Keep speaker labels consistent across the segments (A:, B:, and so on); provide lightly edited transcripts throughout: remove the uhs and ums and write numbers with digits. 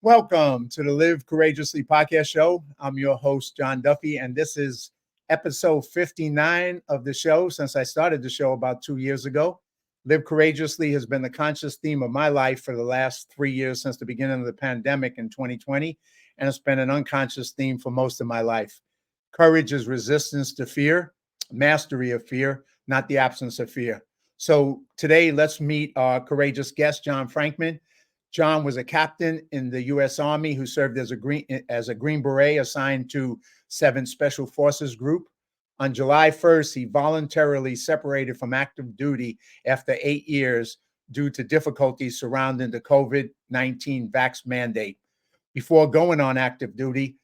A: Welcome to the Live Courageously podcast show. I'm your host, John Duffy, and this is episode 59 of the show since I started the show about 2 years ago. Live Courageously has been the conscious theme of my life for the last 3 years since the beginning of the pandemic in 2020, and it's been an unconscious theme for most of my life. Courage is resistance to fear, mastery of fear, not the absence of fear. So today, let's meet our courageous guest, John Frankman. John was a captain in the U.S. Army who served as a Green Beret assigned to 7 Special Forces Group. On July 1st, he voluntarily separated from active duty after 8 years due to difficulties surrounding the COVID-19 Vax mandate. Before going on active duty,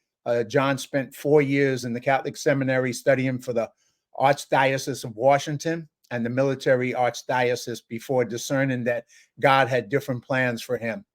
A: John spent 4 years in the Catholic seminary studying for the Archdiocese of Washington and the military archdiocese before discerning that God had different plans for him.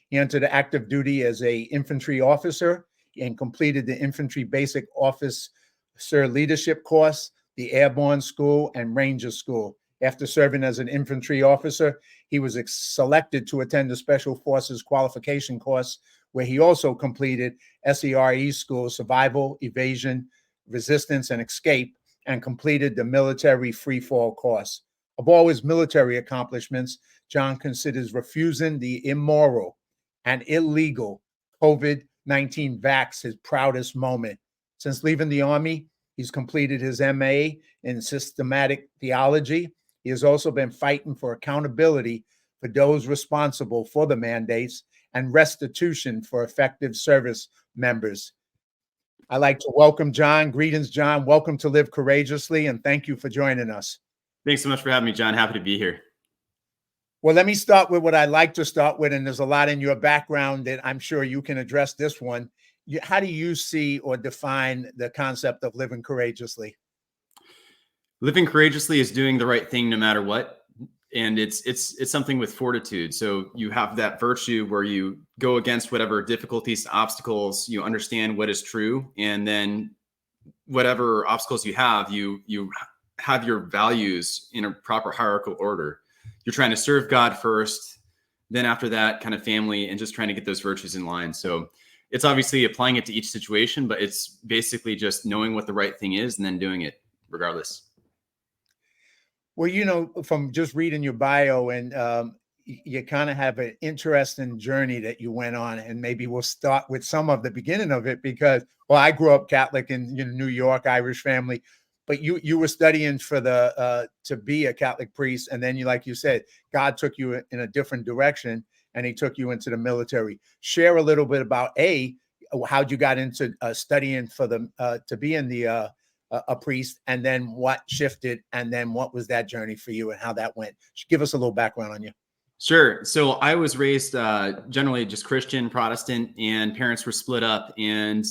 A: He entered active duty as an infantry officer and completed the Infantry Basic Officer Leadership Course, the Airborne School, and Ranger School. After serving as an infantry officer, he was selected to attend the Special Forces Qualification Course, where he also completed SERE School, Survival, Evasion, Resistance, and Escape, and completed the military freefall course. Of all his military accomplishments, John considers refusing the immoral and illegal COVID-19 Vax his proudest moment. Since leaving the Army, he's completed his MA in systematic theology. He has also been fighting for accountability for those responsible for the mandates and restitution for effective service members. I'd like to welcome John. Greetings, John. Welcome to Live Courageously, and thank you for joining us.
B: Thanks so much for having me, John. Happy to be here.
A: Well, let me start with what I like to start with, and there's a lot in your background that I'm sure you can address this one. How do you see or define the concept of living courageously?
B: Living courageously is doing the right thing no matter what. And it's something with fortitude. So you have that virtue where you go against whatever difficulties, obstacles, you understand what is true. And then whatever obstacles you have have your values in a proper hierarchical order. You're trying to serve God first, then after that kind of family, and just trying to get those virtues in line. So it's obviously applying it to each situation, but it's basically just knowing what the right thing is and then doing it regardless.
A: Well, you know, from just reading your bio, and you kind of have an interesting journey that you went on, and maybe we'll start with some of the beginning of it because, well, I grew up Catholic in New York, Irish family, but you were studying for to be a Catholic priest, and then like you said, God took you in a different direction, and He took you into the military. Share a little bit about how'd you got into studying for to be in the a priest, and then what shifted, and then what was that journey for you and how that went? Give us a little background on you.
B: Sure. So I was raised generally just Christian, Protestant, and parents were split up, and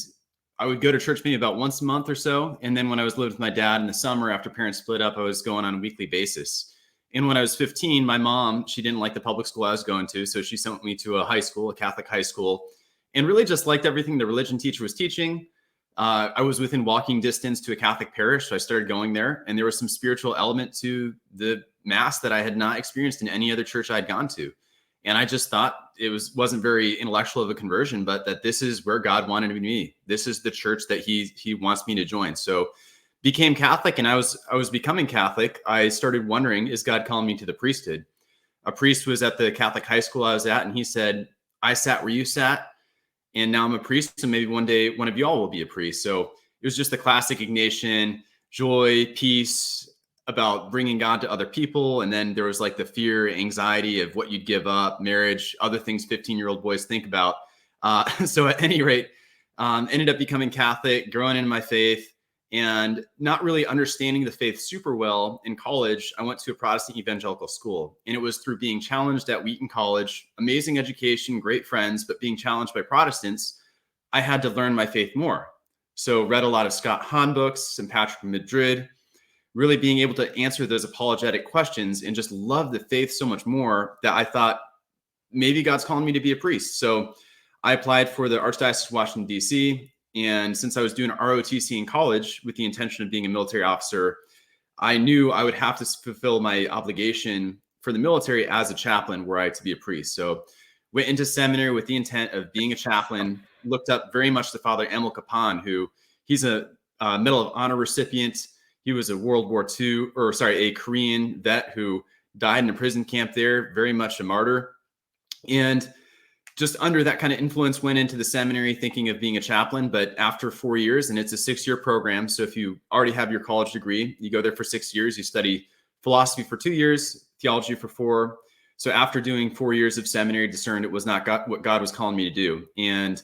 B: I would go to church maybe about once a month or so. And then when I was living with my dad in the summer after parents split up, I was going on a weekly basis. And when I was 15, my mom, she didn't like the public school I was going to, so she sent me to a high school, a Catholic high school, and really just liked everything the religion teacher was teaching. I was within walking distance to a Catholic parish, so I started going there, and there was some spiritual element to the Mass that I had not experienced in any other church I had gone to. And I just thought it wasn't very intellectual of a conversion, but that this is where God wanted me to be. This is the church that he wants me to join. So became Catholic, and I was becoming Catholic. I started wondering, is God calling me to the priesthood? A priest was at the Catholic high school I was at, and he said, I sat where you sat, and now I'm a priest, so maybe one day one of y'all will be a priest. So it was just the classic Ignatian joy, peace, about bringing God to other people. And then there was like the fear, anxiety of what you'd give up, marriage, other things 15-year-old boys think about. So at any rate, ended up becoming Catholic, growing in my faith, and not really understanding the faith super well. In college, I went to a Protestant evangelical school, and it was through being challenged at Wheaton College, amazing education, great friends, but being challenged by Protestants, I had to learn my faith more. So read a lot of Scott Hahn books and Patrick Madrid, really being able to answer those apologetic questions, and just love the faith so much more that I thought maybe God's calling me to be a priest. So I applied for the Archdiocese of Washington, D.C., and since I was doing ROTC in college with the intention of being a military officer, I knew I would have to fulfill my obligation for the military as a chaplain were I to be a priest. So went into seminary with the intent of being a chaplain, looked up very much to Father Emil Kapan, who he's a Medal of Honor recipient. He was a a Korean vet who died in a prison camp there, very much a martyr. And just under that kind of influence, went into the seminary thinking of being a chaplain. But after 4 years, and it's a 6-year program. So if you already have your college degree, you go there for 6 years, you study philosophy for 2 years, theology for 4. So after doing 4 years of seminary, discerned it was not what God was calling me to do. And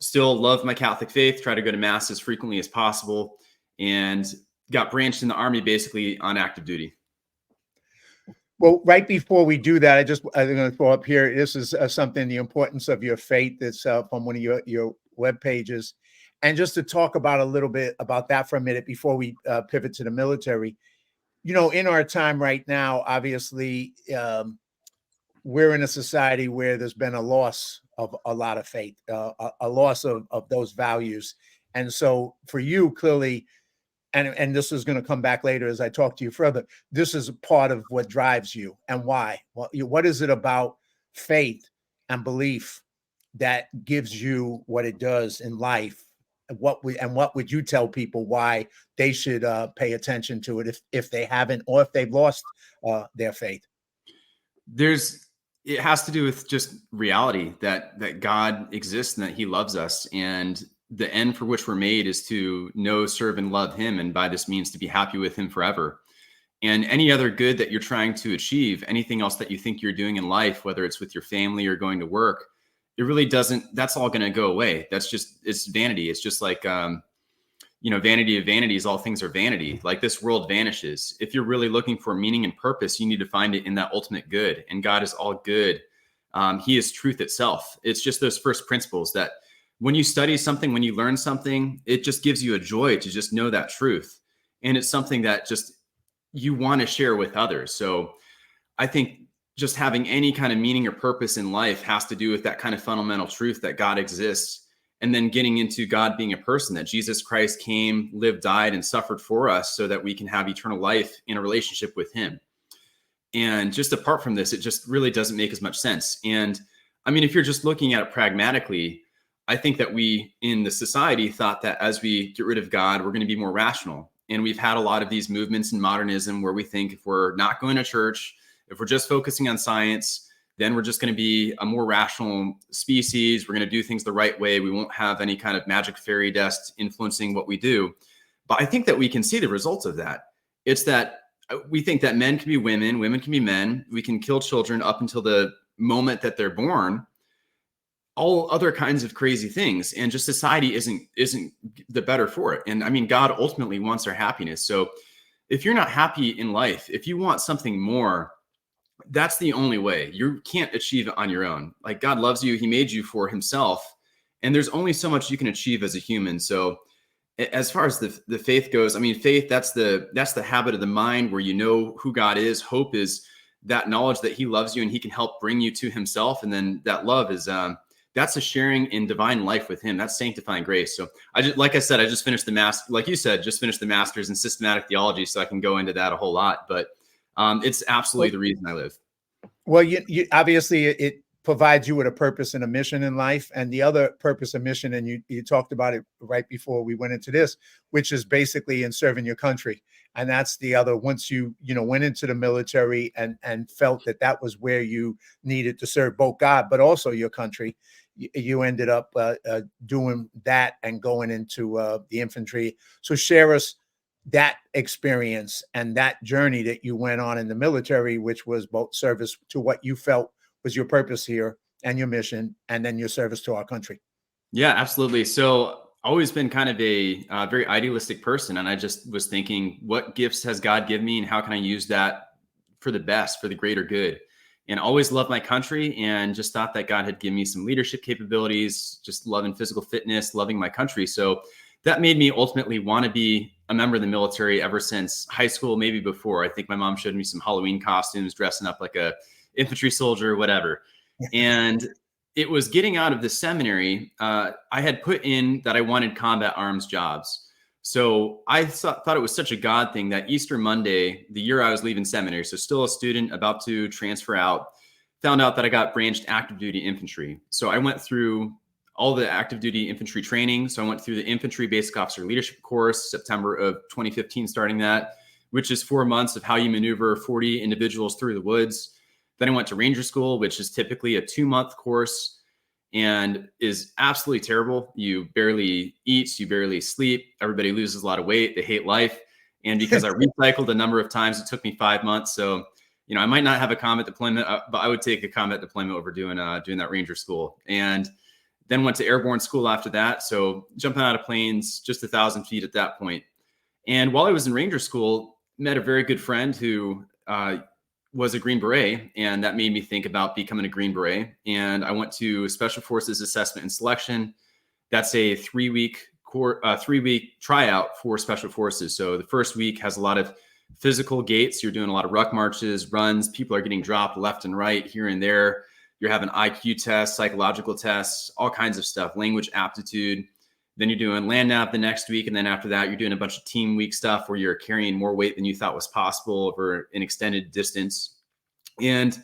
B: still love my Catholic faith, try to go to mass as frequently as possible, and got branched in the Army basically on active duty.
A: Well, right before we do that, I'm going to throw up here. This is something, the importance of your faith. That's from one of your web pages. And just to talk about a little bit about that for a minute before we pivot to the military. In our time right now, obviously, we're in a society where there's been a loss of a lot of faith, a loss of those values. And so for you, clearly, and this is going to come back later as I talk to you further, this is a part of what drives you and why. What is it about faith and belief that gives you what it does in life? What would you tell people why they should pay attention to it if they haven't, or if they've lost their faith?
B: It has to do with just reality that God exists and that he loves us. And the end for which we're made is to know, serve, and love him. And by this means to be happy with him forever. And any other good that you're trying to achieve, anything else that you think you're doing in life, whether it's with your family or going to work, it really doesn't, that's all going to go away. It's vanity. It's just like, vanity of vanities, all things are vanity. Like this world vanishes. If you're really looking for meaning and purpose, you need to find it in that ultimate good. And God is all good. He is truth itself. It's just those first principles that when you study something, when you learn something, it just gives you a joy to just know that truth. And it's something that just you want to share with others. So I think just having any kind of meaning or purpose in life has to do with that kind of fundamental truth that God exists. And then getting into God being a person, that Jesus Christ came, lived, died, and suffered for us so that we can have eternal life in a relationship with him. And just apart from this, it just really doesn't make as much sense. And I mean, if you're just looking at it pragmatically, I think that we in the society thought that as we get rid of God, we're going to be more rational. And we've had a lot of these movements in modernism where we think if we're not going to church, if we're just focusing on science, then we're just going to be a more rational species. We're going to do things the right way. We won't have any kind of magic fairy dust influencing what we do. But I think that we can see the results of that. It's that we think that men can be women, women can be men. We can kill children up until the moment that they're born. All other kinds of crazy things, and just society isn't the better for it. And I mean, God ultimately wants our happiness. So if you're not happy in life, if you want something more, that's the only way. You can't achieve it on your own. Like God loves you. He made you for himself. And there's only so much you can achieve as a human. So as far as the faith goes, I mean, faith, that's the habit of the mind where you know who God is. Hope is that knowledge that he loves you and he can help bring you to himself. And then that love is, that's a sharing in divine life with him. That's sanctifying grace. So I just finished the master, like you said, just finished the master's in systematic theology. So I can go into that a whole lot, but it's absolutely the reason I live.
A: Well, you obviously it provides you with a purpose and a mission in life, and the other purpose and mission, and you talked about it right before we went into this, which is basically in serving your country. And that's the other, once you went into the military and felt that was where you needed to serve both God, but also your country, you ended up doing that and going into the infantry. So share us that experience and that journey that you went on in the military, which was both service to what you felt was your purpose here and your mission, and then your service to our country.
B: Yeah, absolutely. So always been kind of a very idealistic person. And I just was thinking, what gifts has God given me and how can I use that for the best, for the greater good? And always loved my country and just thought that God had given me some leadership capabilities, just loving physical fitness, loving my country. So that made me ultimately want to be a member of the military ever since high school, maybe before. I think my mom showed me some Halloween costumes, dressing up like a infantry soldier, whatever. And it was getting out of the seminary. I had put in that I wanted combat arms jobs. So I thought it was such a God thing that Easter Monday, the year I was leaving seminary, so still a student about to transfer out, found out that I got branched active duty infantry. So I went through all the active duty infantry training. So I went through the Infantry Basic Officer Leadership Course, September of 2015, starting that, which is 4 months of how you maneuver 40 individuals through the woods. Then I went to Ranger School, which is typically a 2-month course and is absolutely terrible. You barely eat, you barely sleep. Everybody loses a lot of weight. They hate life. And because I recycled a number of times, it took me 5 months. So, I might not have a combat deployment, but I would take a combat deployment over doing that Ranger School. And then went to Airborne School after that. So jumping out of planes, just 1,000 feet at that point. And while I was in Ranger School, met a very good friend who was a Green Beret. And that made me think about becoming a Green Beret. And I went to Special Forces Assessment and Selection. That's a 3-week tryout for Special Forces. So the first week has a lot of physical gates. You're doing a lot of ruck marches, runs. People are getting dropped left and right, here and there. You're having IQ tests, psychological tests, all kinds of stuff, language aptitude. Then you're doing land nav the next week. And then after that, you're doing a bunch of team week stuff where you're carrying more weight than you thought was possible over an extended distance. And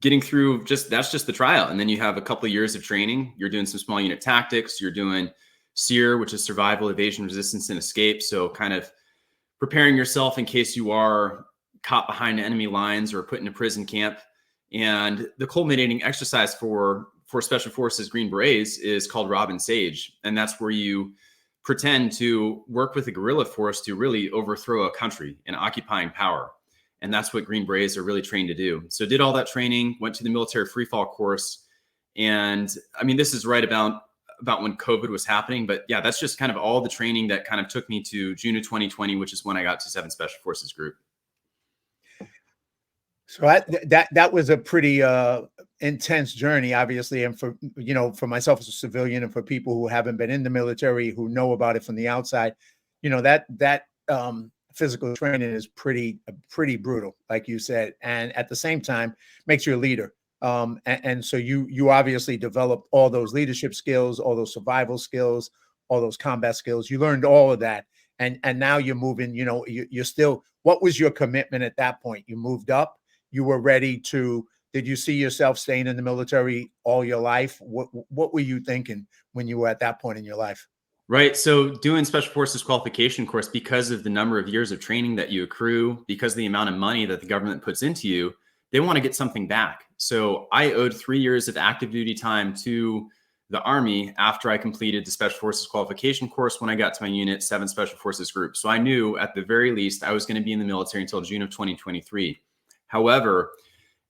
B: getting through that's just the trial. And then you have a couple of years of training. You're doing some small unit tactics. You're doing SERE, which is survival, evasion, resistance, and escape. So kind of preparing yourself in case you are caught behind enemy lines or put in a prison camp. And the culminating exercise for Special Forces Green Berets is called Robin Sage. And that's where you pretend to work with a guerrilla force to really overthrow a country in occupying power. And that's what Green Berets are really trained to do. So did all that training, went to the military freefall course. And I mean, this is right about when COVID was happening. But yeah, that's just kind of all the training that kind of took me to June of 2020, which is when I got to 7th Special Forces Group.
A: So that was a pretty intense journey, obviously, and for myself as a civilian, and for people who haven't been in the military, who know about it from the outside, that physical training is pretty brutal, like you said, and at the same time makes you a leader. And so you obviously developed all those leadership skills, all those survival skills, all those combat skills. You learned all of that, and now you're moving. You're still. What was your commitment at that point? You moved up. You were ready to. Did you see yourself staying in the military all your life? What were you thinking when you were at that point in your life?
B: Right. So doing Special Forces Qualification Course, because of the number of years of training that you accrue, because of the amount of money that the government puts into you, they want to get something back. So I owed 3 years of active duty time to the Army after I completed the Special Forces Qualification Course when I got to my unit, 7th Special Forces Group. So I knew at the very least I was going to be in the military until June of 2023. However,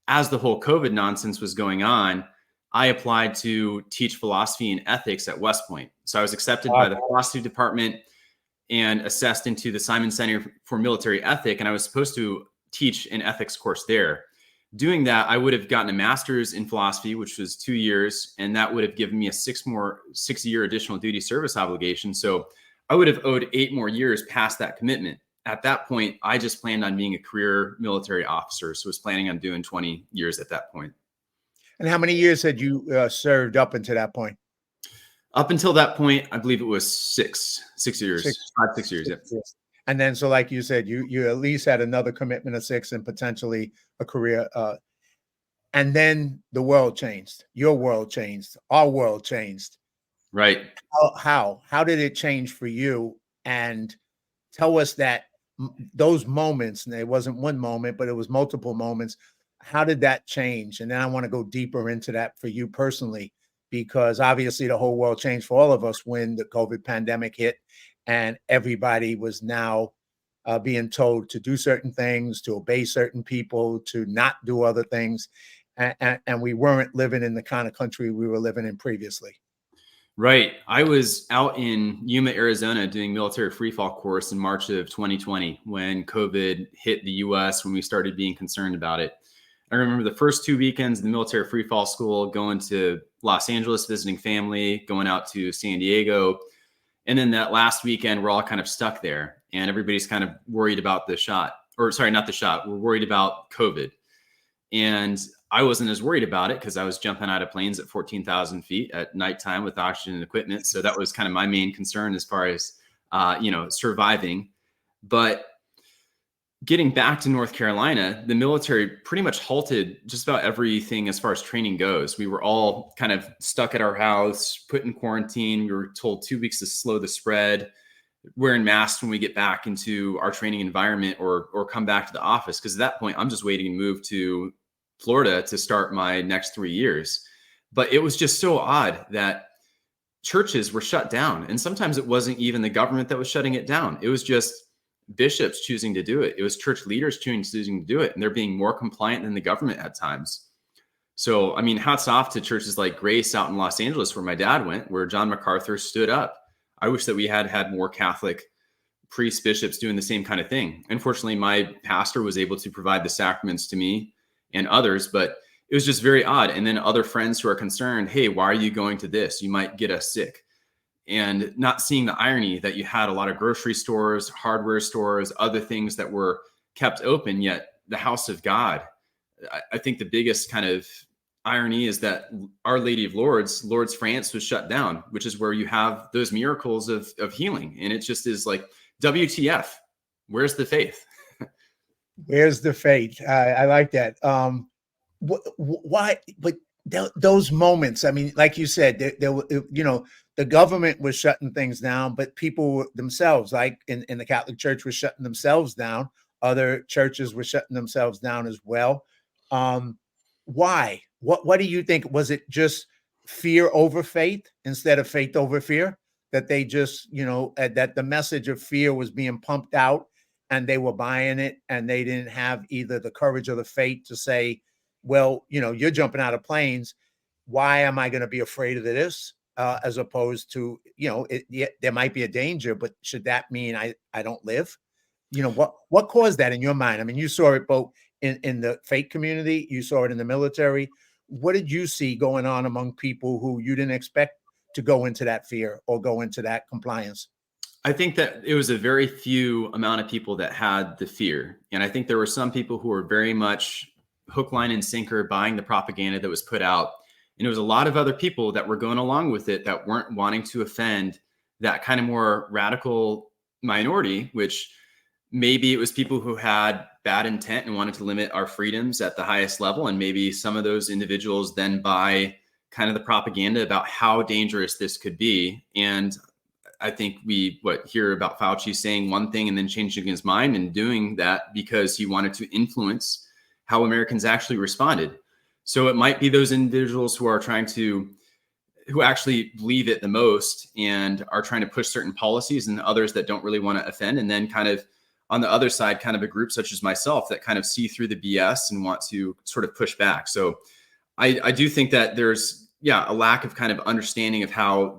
B: as the whole COVID nonsense was going on, I applied to teach philosophy and ethics at West Point. So I was accepted by the philosophy department and assessed into the Simon Center for Military Ethic. And I was supposed to teach an ethics course there. Doing that, I would have gotten a master's in philosophy, which was 2 years. And that would have given me a 6-year additional duty service obligation. So I would have owed 8 more years past that commitment. At that point, I just planned on being a career military officer. So I was planning on doing 20 years at that point.
A: And how many years had you served up until that point?
B: Up until that point, I believe it was 6 years, 6 years. Yeah.
A: And then, so like you said, you at least had another commitment of 6 and potentially a career. And then the world changed. Your world changed. Our world changed.
B: Right.
A: How did it change for you? And tell us that those moments, and it wasn't one moment, but it was multiple moments. How did that change? And then I want to go deeper into that for you personally, because obviously the whole world changed for all of us when the COVID pandemic hit and everybody was now being told to do certain things, to obey certain people, to not do other things. And we weren't living in the kind of country we were living in previously.
B: Right. I was out in Yuma, Arizona doing military freefall course in March of 2020 when COVID hit the US, when we started being concerned about it. I remember the first 2 weekends in the military freefall school, going to Los Angeles, visiting family, going out to San Diego. And then that last weekend, we're all kind of stuck there and everybody's kind of worried about the shot, or sorry, not the shot. We're worried about COVID. And I wasn't as worried about it because I was jumping out of planes at 14,000 feet at nighttime with oxygen and equipment. So that was kind of my main concern as far as, surviving. But getting back to North Carolina, the military pretty much halted just about everything as far as training goes. We were all kind of stuck at our house, put in quarantine. We were told 2 weeks to slow the spread, wearing masks when we get back into our training environment or come back to the office. Because at that point, I'm just waiting to move to Florida to start my next 3 years. But it was just so odd that churches were shut down. And sometimes it wasn't even the government that was shutting it down. It was just bishops choosing to do it. It was church leaders choosing to do it. And they're being more compliant than the government at times. So, I mean, hats off to churches like Grace out in Los Angeles, where my dad went, where John MacArthur stood up. I wish that we had more Catholic priests, bishops doing the same kind of thing. Unfortunately, my pastor was able to provide the sacraments to me and others, but it was just very odd. And then other friends who are concerned, hey, why are you going to this? You might get us sick. And not seeing the irony that you had a lot of grocery stores, hardware stores, other things that were kept open, yet the house of God. I think the biggest kind of irony is that Our Lady of Lourdes, Lourdes, France, was shut down, which is where you have those miracles of healing. And it just is like, WTF, where's the faith?
A: Where's the faith? I like that. Why? But those moments, I mean, like you said, the government was shutting things down, but people themselves, like in the Catholic Church, were shutting themselves down. Other churches were shutting themselves down as well. Why? What do you think? Was it just fear over faith instead of faith over fear? That they just, that the message of fear was being pumped out and they were buying it, and they didn't have either the courage or the faith to say, well, you're jumping out of planes. Why am I going to be afraid of this? As opposed to, there might be a danger, but should that mean I don't live? What caused that in your mind? I mean, you saw it both in the faith community, you saw it in the military. What did you see going on among people who you didn't expect to go into that fear or go into that compliance?
B: I think that it was a very few amount of people that had the fear. And I think there were some people who were very much hook, line, and sinker buying the propaganda that was put out. And it was a lot of other people that were going along with it that weren't wanting to offend that kind of more radical minority, which maybe it was people who had bad intent and wanted to limit our freedoms at the highest level. And maybe some of those individuals then buy kind of the propaganda about how dangerous this could be. And I think we hear about Fauci saying one thing and then changing his mind and doing that because he wanted to influence how Americans actually responded. So it might be those individuals who actually believe it the most and are trying to push certain policies, and others that don't really want to offend. And then kind of on the other side, kind of a group such as myself that kind of see through the BS and want to sort of push back. So I do think that there's, a lack of kind of understanding of how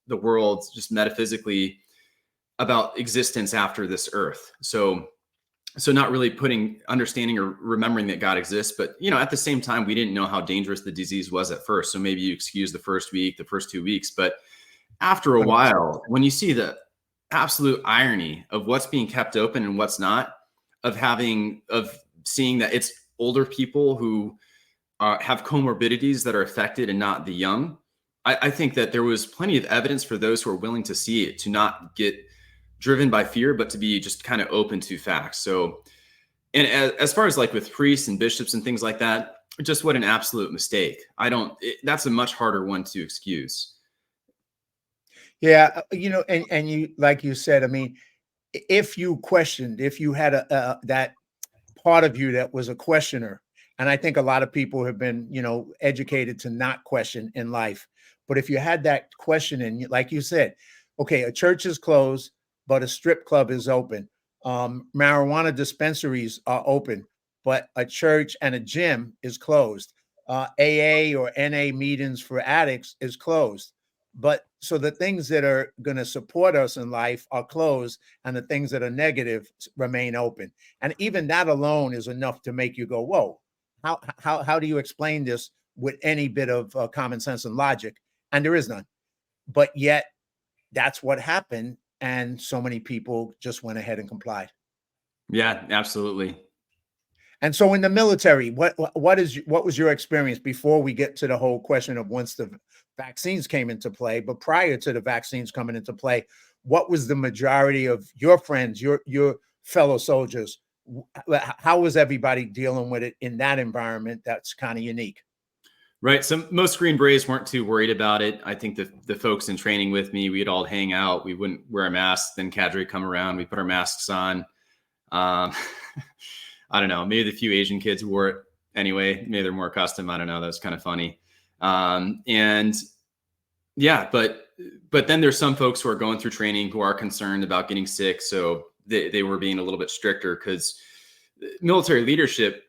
B: the world just metaphysically about existence after this earth. So not really understanding or remembering that God exists, but at the same time, we didn't know how dangerous the disease was at first. So maybe you excuse the first week, the first 2 weeks, but after a while, when you see the absolute irony of what's being kept open and what's not, of seeing that it's older people who have comorbidities that are affected and not the young, I think that there was plenty of evidence for those who are willing to see it, to not get driven by fear, but to be just kind of open to facts. So, and as far as like with priests and bishops and things like that, just what an absolute mistake. That's a much harder one to excuse.
A: Yeah. And you, like you said, I mean, if you had that part of you that was a questioner, and I think a lot of people have been, educated to not question in life. But if you had that questioning, like you said, okay, a church is closed, but a strip club is open. Marijuana dispensaries are open, but a church and a gym is closed. AA or NA meetings for addicts is closed. But so the things that are going to support us in life are closed, and the things that are negative remain open. And even that alone is enough to make you go, whoa, how do you explain this with any bit of common sense and logic? And there is none. But yet that's what happened. And so many people just went ahead and complied.
B: Yeah, absolutely.
A: And so in the military, what was your experience before we get to the whole question of once the vaccines came into play, but prior to the vaccines coming into play, what was the majority of your friends, your fellow soldiers, how was everybody dealing with it in that environment that's kind of unique?
B: Right. So most Green Berets weren't too worried about it. I think the folks in training with me, we'd all hang out. We wouldn't wear a mask. Then cadre come around. We put our masks on. I don't know. Maybe the few Asian kids wore it anyway. Maybe they're more accustomed. I don't know. That's kind of funny. And yeah, but then there's some folks who are going through training who are concerned about getting sick. So they were being a little bit stricter because military leadership,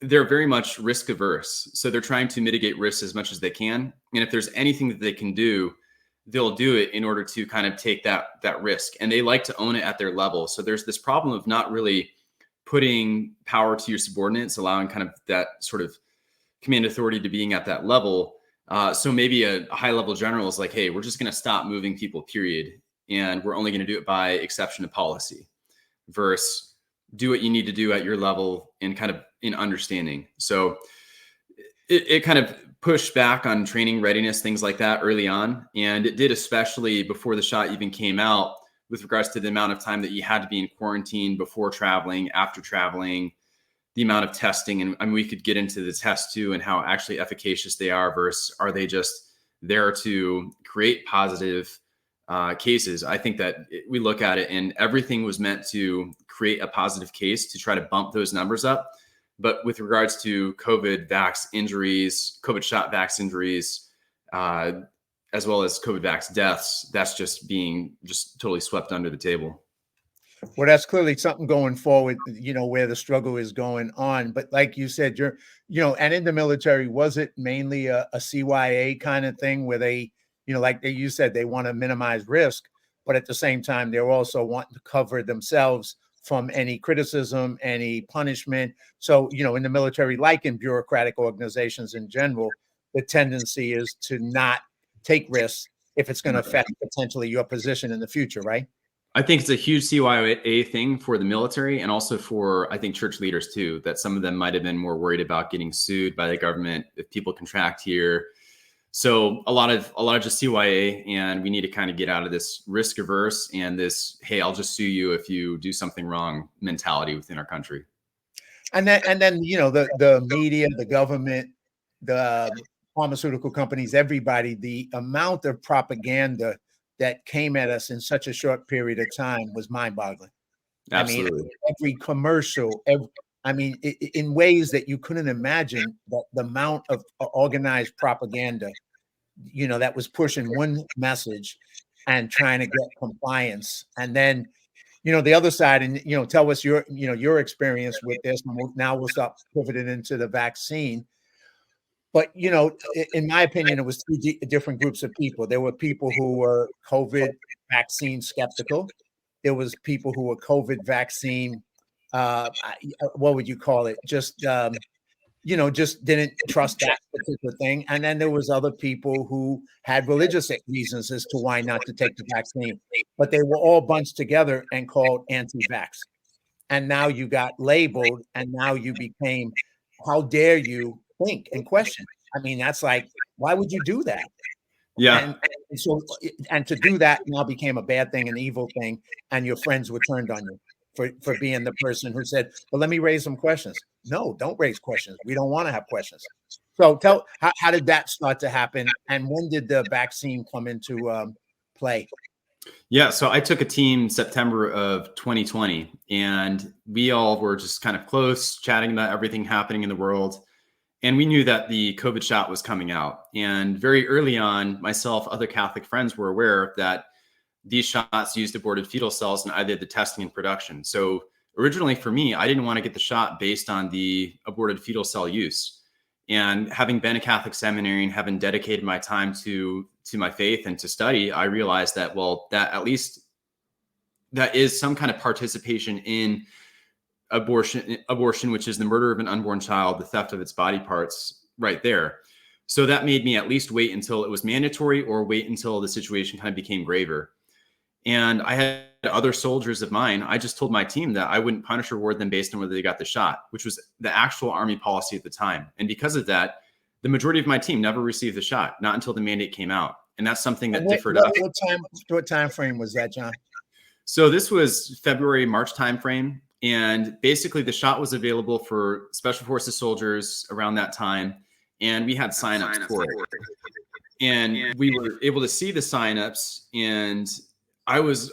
B: they're very much risk averse. So they're trying to mitigate risks as much as they can. And if there's anything that they can do, they'll do it in order to kind of take that risk. And they like to own it at their level. So there's this problem of not really putting power to your subordinates, allowing kind of that sort of command authority to being at that level. So maybe a high level general is like, hey, we're just going to stop moving people, period. And we're only going to do it by exception to policy versus do what you need to do at your level and kind of in understanding. So it kind of pushed back on training readiness, things like that early on. And it did, especially before the shot even came out, with regards to the amount of time that you had to be in quarantine before traveling, after traveling, the amount of testing. And I mean, we could get into the tests too and how actually efficacious they are versus are they just there to create positive cases. I think that we look at it and everything was meant to create a positive case to try to bump those numbers up. But with regards to COVID Vax injuries, COVID shot Vax injuries, as well as COVID Vax deaths, that's just being totally swept under the table.
A: Well, that's clearly something going forward, where the struggle is going on. But like you said, and in the military, was it mainly a CYA kind of thing where they, like you said, they want to minimize risk, but at the same time, they're also wanting to cover themselves from any criticism, any punishment. So, in the military, like in bureaucratic organizations in general, the tendency is to not take risks if it's going to affect potentially your position in the future, right?
B: I think it's a huge CYA thing for the military and also for, I think, church leaders too, that some of them might have been more worried about getting sued by the government if people contract here. So a lot of just CYA, and we need to kind of get out of this risk averse and this, hey, I'll just sue you if you do something wrong mentality within our country.
A: And then the media, the government, the pharmaceutical companies, everybody, the amount of propaganda that came at us in such a short period of time was mind-boggling.
B: Absolutely.
A: I mean, every commercial, in ways that you couldn't imagine, that the amount of organized propaganda, that was pushing one message and trying to get compliance. And then, the other side, and, tell us your experience with this. And we'll start pivoting into the vaccine. But, in my opinion, it was two different groups of people. There were people who were COVID vaccine skeptical. There was people who were COVID vaccine, what would you call it? Just didn't trust that particular thing. And then there was other people who had religious reasons as to why not to take the vaccine. But they were all bunched together and called anti-vax. And now you got labeled, and now you became, how dare you think and question? I mean, that's like, why would you do that?
B: Yeah.
A: And to do that now became a bad thing, an evil thing, and your friends were turned on you for being the person who said, well, let me raise some questions. No, don't raise questions. We don't want to have questions. So how did that start to happen? And when did the vaccine come into play?
B: Yeah, so I took a team September of 2020, and we all were just kind of close, chatting about everything happening in the world. And we knew that the COVID shot was coming out. And very early on, myself, other Catholic friends were aware that these shots used aborted fetal cells, and I did the testing and production. So originally for me, I didn't want to get the shot based on the aborted fetal cell use. And having been a Catholic seminary and having dedicated my time to my faith and to study, I realized that, well, that at least that is some kind of participation in abortion, which is the murder of an unborn child, the theft of its body parts right there. So that made me at least wait until it was mandatory or wait until the situation kind of became graver. And I had other soldiers of mine. I just told my team that I wouldn't punish or reward them based on whether they got the shot, which was the actual Army policy at the time. And because of that, the majority of my team never received the shot, not until the mandate came out. And that's something that differed.
A: What time frame was that, John?
B: So this was February, March timeframe. And basically the shot was available for Special Forces soldiers around that time. And we had signups for it. And we were able to see the signups. And I was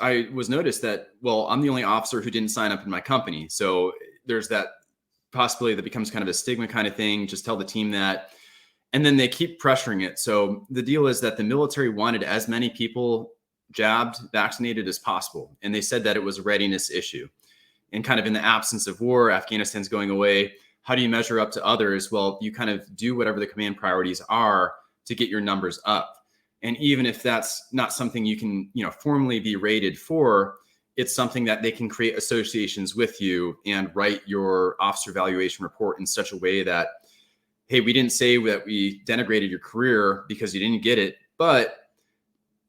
B: noticed that, well, I'm the only officer who didn't sign up in my company. So there's that possibility that becomes kind of a stigma kind of thing. Just tell the team that. And then they keep pressuring it. So the deal is that the military wanted as many people jabbed, vaccinated as possible. And they said that it was a readiness issue. And kind of in the absence of war, Afghanistan's going away. How do you measure up to others? Well, you kind of do whatever the command priorities are to get your numbers up. And even if that's not something you can, formally be rated for, it's something that they can create associations with you and write your officer evaluation report in such a way that, hey, we didn't say that we denigrated your career because you didn't get it, but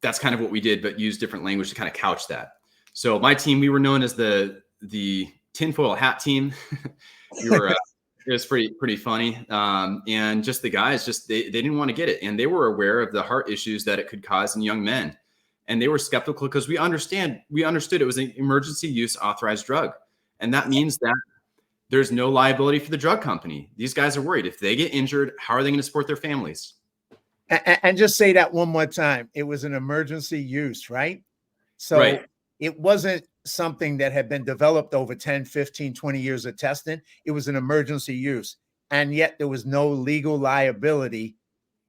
B: that's kind of what we did, but use different language to kind of couch that. So my team, we were known as the tinfoil hat team. We were, it was pretty funny. And just the guys, they didn't want to get it. And they were aware of the heart issues that it could cause in young men. And they were skeptical because we understood it was an emergency use authorized drug. And that means that there's no liability for the drug company. These guys are worried. If they get injured, how are they going to support their families?
A: And just say that one more time. It was an emergency use, right? So
B: right.
A: It wasn't something that had been developed over 10, 15, 20 years of testing. It was an emergency use. And yet there was no legal liability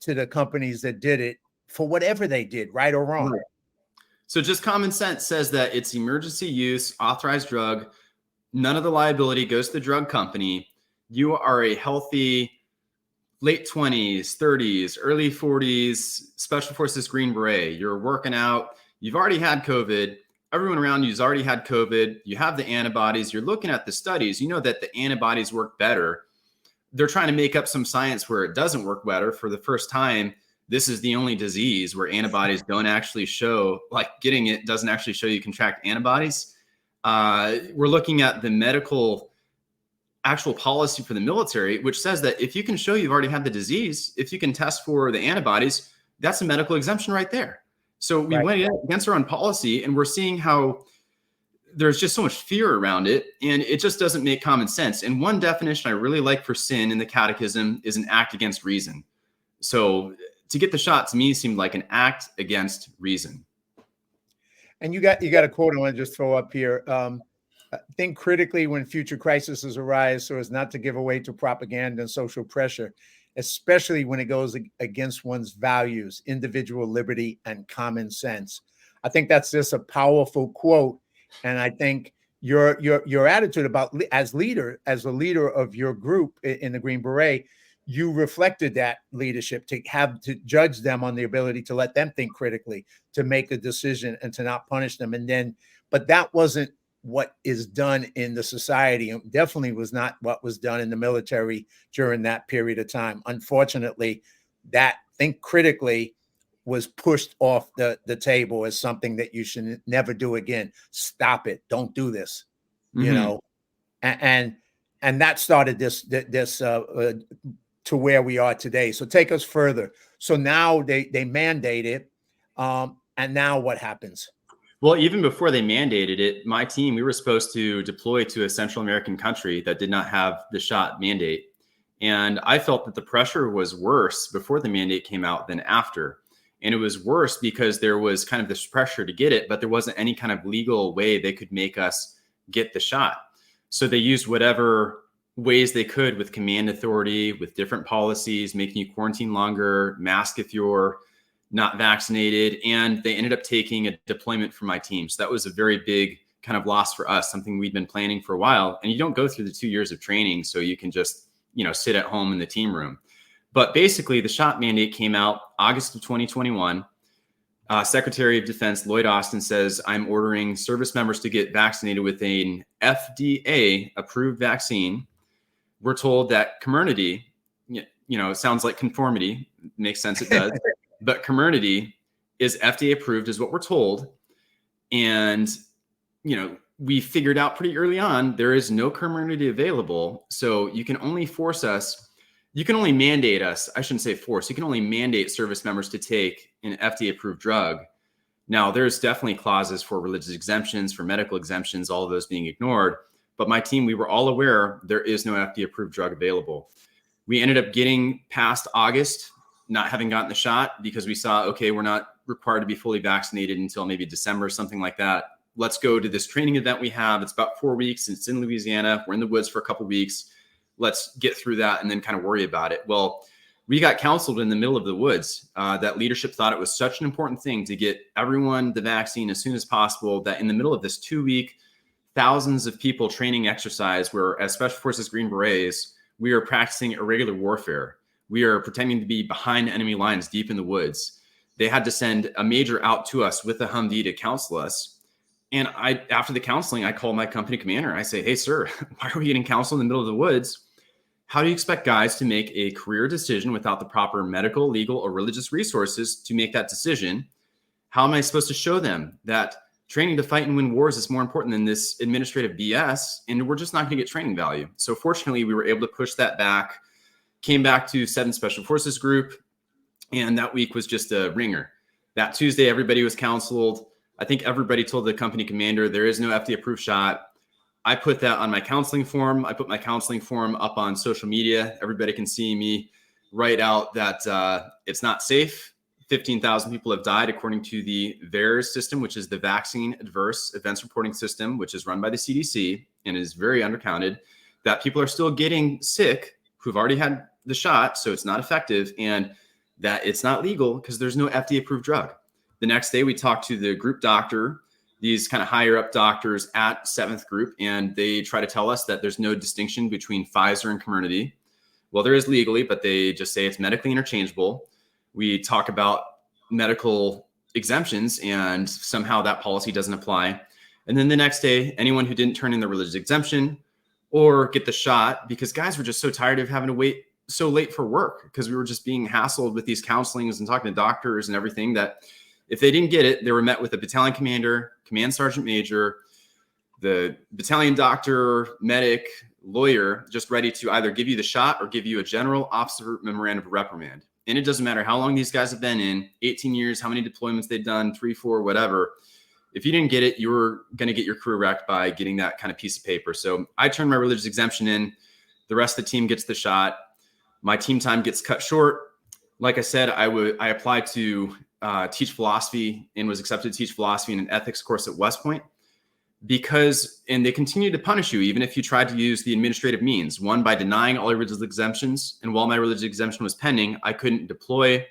A: to the companies that did it for whatever they did, right or wrong. Right.
B: So just common sense says that it's emergency use, authorized drug. None of the liability goes to the drug company. You are a healthy late 20s, 30s, early 40s, Special Forces Green Beret. You're working out. You've already had COVID. Everyone around you has already had COVID. You have the antibodies. You're looking at the studies. You know that the antibodies work better. They're trying to make up some science where it doesn't work better. For the first time, this is the only disease where antibodies don't actually show, like getting it doesn't actually show you contract antibodies. We're looking at the medical actual policy for the military, which says that if you can show you've already had the disease, if you can test for the antibodies, that's a medical exemption right there. So we went against our own policy, and we're seeing how there's just so much fear around it, and it just doesn't make common sense. And one definition I really like for sin in the catechism is an act against reason. So to get the shot to me seemed like an act against reason.
A: And you got a quote I want to just throw up here. Think critically when future crises arise so as not to give way to propaganda and social pressure, especially when it goes against one's values, individual liberty, and common sense. I think that's just a powerful quote. And I think your attitude about as a leader of your group in the Green Beret, you reflected that leadership to have to judge them on the ability to let them think critically, to make a decision and to not punish them. But that wasn't what is done in the society, and definitely was not what was done in the military during that period of time. Unfortunately, that think critically was pushed off the table as something that you should never do again. Stop it. Don't do this. Mm-hmm. And that started this to where we are today. So take us further. So now they mandate it. And now what happens?
B: Well, even before they mandated it, my team, we were supposed to deploy to a Central American country that did not have the shot mandate. And I felt that the pressure was worse before the mandate came out than after. And it was worse because there was kind of this pressure to get it, but there wasn't any kind of legal way they could make us get the shot. So they used whatever ways they could with command authority, with different policies, making you quarantine longer, mask if you're not vaccinated, and they ended up taking a deployment from my team. So that was a very big kind of loss for us, something we'd been planning for a while. And you don't go through the 2 years of training, so you can just, sit at home in the team room. But basically, the shot mandate came out August of 2021. Secretary of Defense Lloyd Austin says, I'm ordering service members to get vaccinated with an FDA-approved vaccine. We're told that Comirnaty, it sounds like conformity. Makes sense, it does. But Comirnaty is FDA approved is what we're told. And, we figured out pretty early on, there is no Comirnaty available. So you can only mandate us. I shouldn't say force. You can only mandate service members to take an FDA approved drug. Now, there's definitely clauses for religious exemptions, for medical exemptions, all of those being ignored. But my team, we were all aware there is no FDA approved drug available. We ended up getting past August, not having gotten the shot because we saw, okay, we're not required to be fully vaccinated until maybe December, something like that. Let's go to this training event we have. It's about 4 weeks. It's in Louisiana. We're in the woods for a couple of weeks. Let's get through that and then kind of worry about it. Well, we got counseled in the middle of the woods. That leadership thought it was such an important thing to get everyone the vaccine as soon as possible that in the middle of this 2-week, thousands of people training exercise where as Special Forces Green Berets, we are practicing irregular warfare. We are pretending to be behind enemy lines deep in the woods. They had to send a major out to us with a Humvee to counsel us. And after the counseling, I called my company commander. I say, hey, sir, why are we getting counsel in the middle of the woods? How do you expect guys to make a career decision without the proper medical, legal, or religious resources to make that decision? How am I supposed to show them that training to fight and win wars is more important than this administrative BS? And we're just not going to get training value. So fortunately, we were able to push that back, came back to 7 Special Forces group. And that week was just a ringer. That Tuesday, everybody was counseled. I think everybody told the company commander, there is no FDA approved shot. I put that on my counseling form. I put my counseling form up on social media. Everybody can see me write out that it's not safe. 15,000 people have died according to the VAERS system, which is the Vaccine Adverse Events Reporting System, which is run by the CDC and is very undercounted, that people are still getting sick who've already had the shot, so it's not effective, and that it's not legal because there's no FDA approved drug. The next day we talked to the group doctor, these kind of higher up doctors at 7th group, and they try to tell us that there's no distinction between Pfizer and Comirnaty. Well, there is legally, but they just say it's medically interchangeable. We talk about medical exemptions and somehow that policy doesn't apply. And then the next day, anyone who didn't turn in the religious exemption or get the shot, because guys were just so tired of having to wait so late for work because we were just being hassled with these counselings and talking to doctors and everything, that if they didn't get it, they were met with a battalion commander, command sergeant major, the battalion doctor, medic, lawyer, just ready to either give you the shot or give you a general officer memorandum of reprimand. And it doesn't matter how long these guys have been in, 18 years, how many deployments they've done, 3, 4, whatever. If you didn't get it, you were going to get your career wrecked by getting that kind of piece of paper. So I turned my religious exemption in. The rest of the team gets the shot. My team time gets cut short. Like I said, I applied to teach philosophy and was accepted to teach philosophy in an ethics course at West Point and they continue to punish you even if you tried to use the administrative means. One, by denying all your religious exemptions. And while my religious exemption was pending, I couldn't deploy.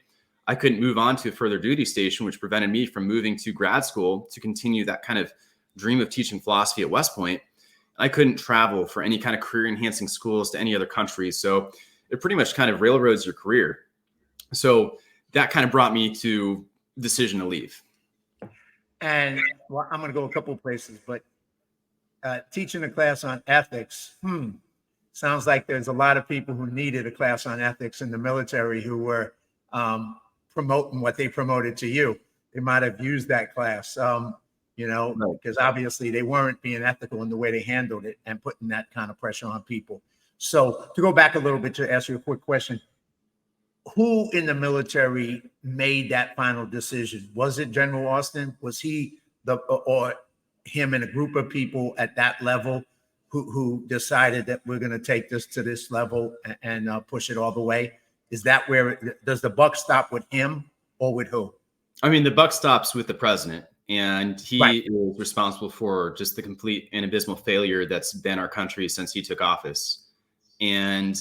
B: I couldn't move on to a further duty station, which prevented me from moving to grad school to continue that kind of dream of teaching philosophy at West Point. I couldn't travel for any kind of career enhancing schools to any other country. So it pretty much kind of railroads your career. So that kind of brought me to decision to leave.
A: And well, I'm going to go a couple of places, but teaching a class on ethics, sounds like there's a lot of people who needed a class on ethics in the military who were promoting what they promoted to you. They might have used that class, because obviously they weren't being ethical in the way they handled it and putting that kind of pressure on people. So to go back a little bit to ask you a quick question, who in the military made that final decision? Was it General Austin? Was he or him and a group of people at that level who decided that we're going to take this to this level and push it all the way? Is that where does the buck stop with him or with who?
B: I mean, the buck stops with the president, and he is responsible for just the complete and abysmal failure that's been our country since he took office. And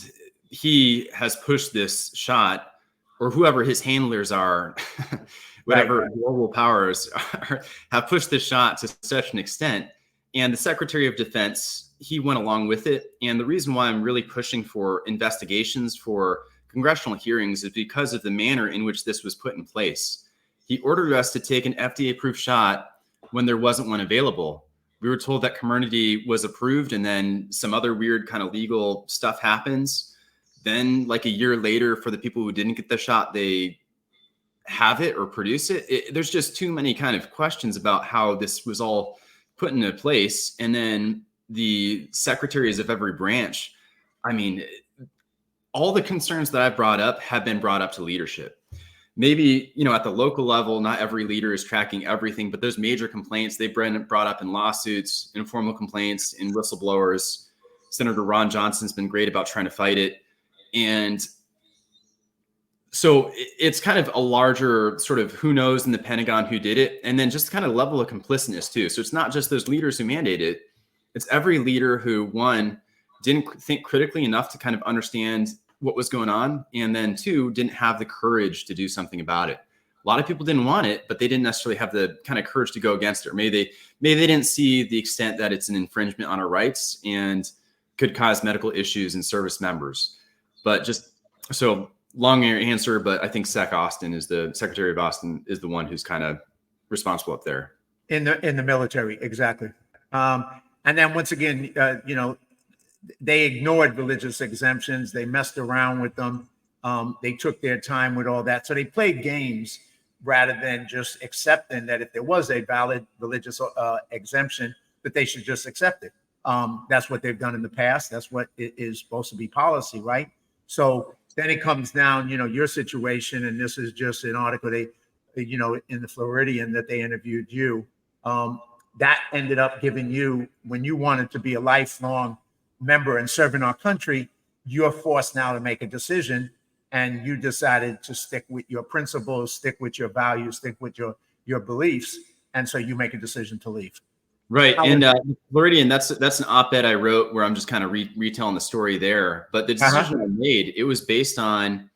B: he has pushed this shot, or whoever his handlers are, whatever global powers are, have pushed this shot to such an extent. And the Secretary of Defense, he went along with it. And the reason why I'm really pushing for investigations, for congressional hearings, is because of the manner in which this was put in place. He ordered us to take an FDA-approved shot when there wasn't one available. We were told that Comirnaty was approved, and then some other weird kind of legal stuff happens. Then like a year later, for the people who didn't get the shot, they have it or produce it. There's just too many kind of questions about how this was all put into place. And then the secretaries of every branch, I mean, all the concerns that I've brought up have been brought up to leadership. maybe, at the local level, not every leader is tracking everything, but those major complaints they've brought up in lawsuits, informal complaints, and whistleblowers. Senator Ron Johnson's been great about trying to fight it. And so it's kind of a larger sort of who knows in the Pentagon who did it, and then just kind of level of complicitness too. So it's not just those leaders who mandate it. It's every leader who, one, didn't think critically enough to kind of understand what was going on, and then two, didn't have the courage to do something about it. A lot of people didn't want it, but they didn't necessarily have the kind of courage to go against it. Or maybe they didn't see the extent that it's an infringement on our rights and could cause medical issues in service members. But just so long answer, but I think Secretary of Austin is the one who's kind of responsible up there
A: in the military. Exactly. And then once again, they ignored religious exemptions. They messed around with them. They took their time with all that. So they played games rather than just accepting that if there was a valid religious exemption, that they should just accept it. That's what they've done in the past. That's what it is supposed to be policy, right? So then it comes down, your situation, and this is just an article in the Floridian that they interviewed you. That ended up giving you, when you wanted to be a lifelong member and serving our country, you're forced now to make a decision, and you decided to stick with your principles, stick with your values, stick with your beliefs, and so you make a decision to leave.
B: Right. And Floridian, that's an op-ed I wrote where I'm just kind of retelling the story there. But the decision I made, it was based on,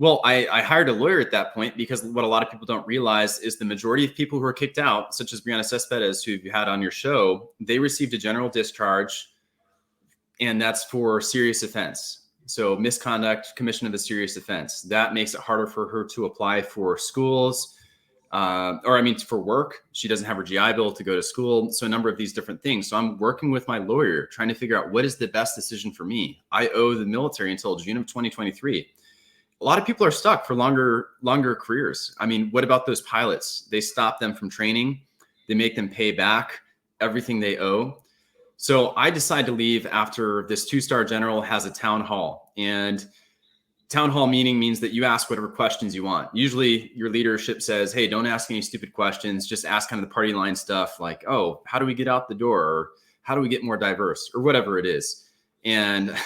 B: I hired a lawyer at that point, because what a lot of people don't realize is the majority of people who are kicked out, such as Brianna Cespedes, who you had on your show, they received a general discharge, and that's for serious offense. So misconduct, commission of a serious offense. That makes it harder for her to apply for schools, for work. She doesn't have her GI Bill to go to school. So a number of these different things. So I'm working with my lawyer, trying to figure out what is the best decision for me. I owe the military until June of 2023. A lot of people are stuck for longer careers. What about those pilots? They stop them from training. They make them pay back everything they owe. So I decided to leave after this 2-star general has a town hall, and town hall means that you ask whatever questions you want. Usually your leadership says, hey, don't ask any stupid questions. Just ask kind of the party line stuff like, oh, how do we get out the door? Or how do we get more diverse, or whatever it is? And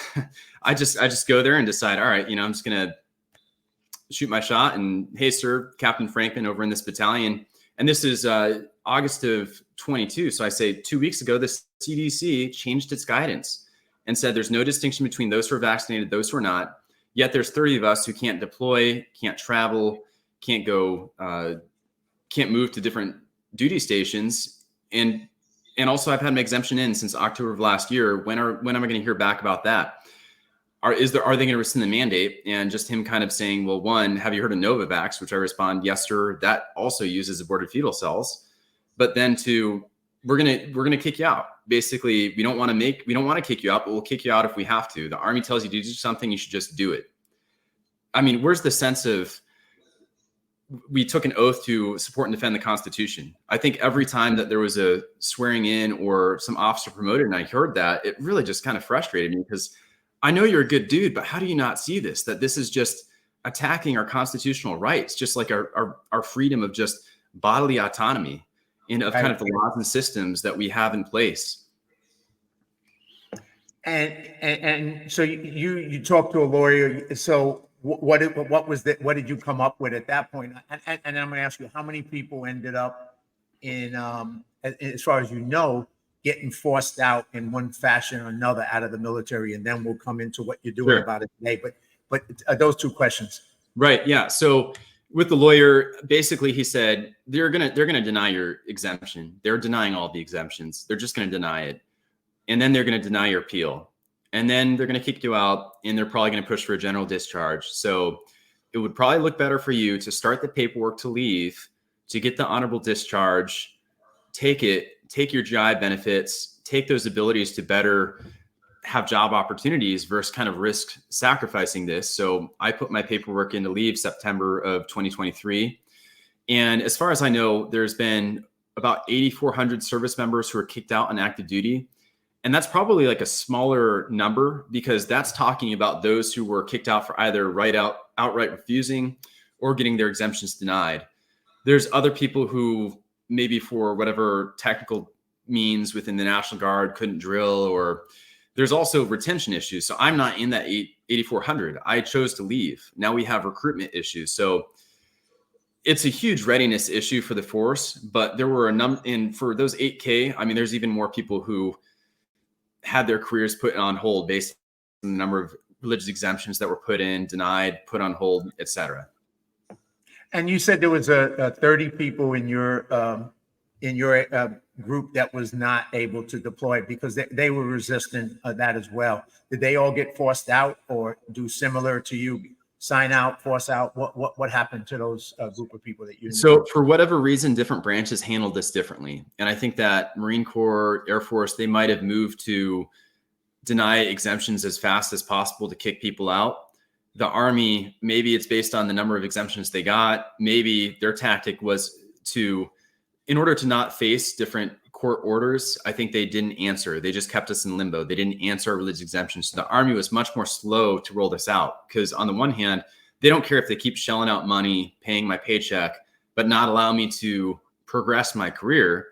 B: I just go there and decide, all right, I'm just going to shoot my shot. And hey, sir, Captain Frankman over in this battalion. And this is August of 22. So I say 2 weeks ago, the CDC changed its guidance and said there's no distinction between those who are vaccinated, those who are not. Yet there's 30 of us who can't deploy, can't travel, can't go, can't move to different duty stations. And also I've had an exemption in since October of last year. When am I going to hear back about that? Are they going to rescind the mandate? And just him kind of saying, well, one, have you heard of Novavax? Which I respond, yes, sir. That also uses aborted fetal cells. But then two, we're gonna kick you out. Basically, we don't want to kick you out, but we'll kick you out if we have to. The Army tells you to do something, you should just do it. Where's the sense of we took an oath to support and defend the Constitution? I think every time that there was a swearing in or some officer promoted and I heard that, it really just kind of frustrated me, because I know you're a good dude, but how do you not see this? That this is just attacking our constitutional rights, just like our freedom of just bodily autonomy and of kind of the laws and systems that we have in place.
A: And so you talked to a lawyer. So what did you come up with at that point? And then I'm going to ask you, how many people ended up in, as far as getting forced out in one fashion or another out of the military? And then we'll come into what you're doing about it today. But those two questions. Right.
B: Yeah. So with the lawyer, basically he said, they're going to deny your exemption. They're denying all the exemptions. They're just going to deny it. And then they're going to deny your appeal. And then they're going to kick you out, and they're probably going to push for a general discharge. So it would probably look better for you to start the paperwork to leave, to get the honorable discharge, take your GI benefits, take those abilities to better have job opportunities versus kind of risk sacrificing this. So I put my paperwork in to leave September of 2023. And as far as I know, there's been about 8,400 service members who are kicked out on active duty. And that's probably like a smaller number, because that's talking about those who were kicked out for either outright refusing or getting their exemptions denied. There's other people who maybe for whatever technical means within the National Guard couldn't drill, or there's also retention issues. So I'm not in that 8,400. I chose to leave. Now we have recruitment issues. So it's a huge readiness issue for the force, but there were and for those 8K, I mean, there's even more people who had their careers put on hold based on the number of religious exemptions that were put in, denied, put on hold, etc.
A: And you said there was a 30 people in your group that was not able to deploy because they were resistant of that as well. Did they all get forced out, or do similar to you, sign out, force out? What happened to those group of people that you knew?
B: So for whatever reason, different branches handled this differently. And I think that Marine Corps, Air Force, they might have moved to deny exemptions as fast as possible to kick people out. The Army, maybe it's based on the number of exemptions they got. Maybe their tactic was in order to not face different court orders, I think they didn't answer. They just kept us in limbo. They didn't answer our religious exemptions. So the Army was much more slow to roll this out, because on the one hand, they don't care if they keep shelling out money, paying my paycheck, but not allow me to progress my career.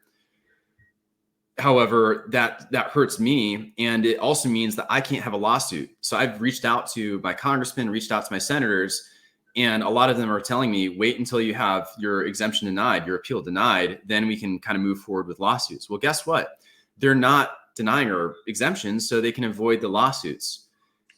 B: However, that hurts me. And it also means that I can't have a lawsuit. So I've reached out to my congressmen, reached out to my senators, and a lot of them are telling me, wait until you have your exemption denied, your appeal denied, then we can kind of move forward with lawsuits. Well, guess what? They're not denying our exemptions, so they can avoid the lawsuits.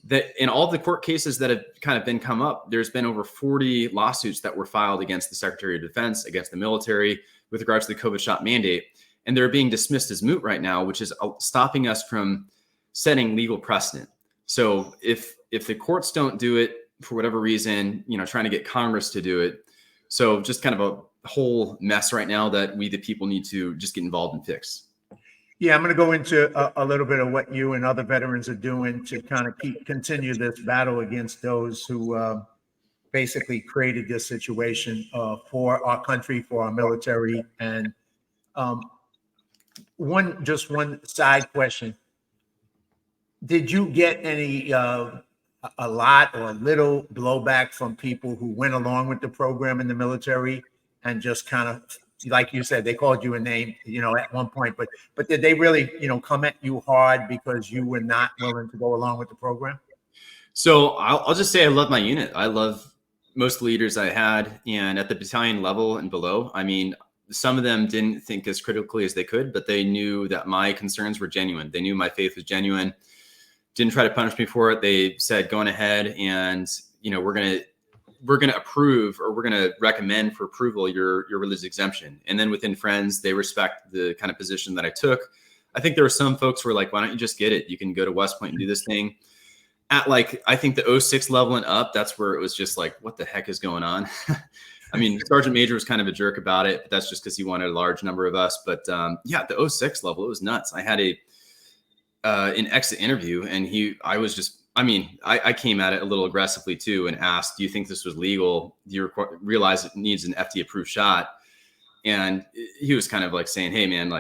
B: That in all the court cases that have kind of been come up, there's been over 40 lawsuits that were filed against the Secretary of Defense, against the military with regards to the COVID shot mandate. And they're being dismissed as moot right now, which is stopping us from setting legal precedent. So if the courts don't do it for whatever reason, trying to get Congress to do it. So just kind of a whole mess right now that we, the people, need to just get involved and fix.
A: Yeah, I'm going to go into a little bit of what you and other veterans are doing to kind of continue this battle against those who basically created this situation for our country, for our military. And one side question: did you get any a lot or a little blowback from people who went along with the program in the military and just kind of, like you said, they called you a name, at one point, but did they really, come at you hard because you were not willing to go along with the program?
B: So I'll just say I love my unit. I love most leaders I had, and at the battalion level and below. I mean, some of them didn't think as critically as they could, but they knew that my concerns were genuine. They knew my faith was genuine. Didn't try to punish me for it. They said, going ahead and, we're going to approve, or we're going to recommend for approval your religious exemption. And then within friends, they respect the kind of position that I took. I think there were some folks who were like, why don't you just get it? You can go to West Point and do this thing. At I think the 06 level and up, that's where it was just like, what the heck is going on? I mean, Sergeant Major was kind of a jerk about it, but that's just because he wanted a large number of us. But at the 06 level, it was nuts. I had an exit interview, and I came at it a little aggressively too, and asked, do you think this was legal? Do you realize it needs an FDA approved shot? And he was kind of like saying, hey man,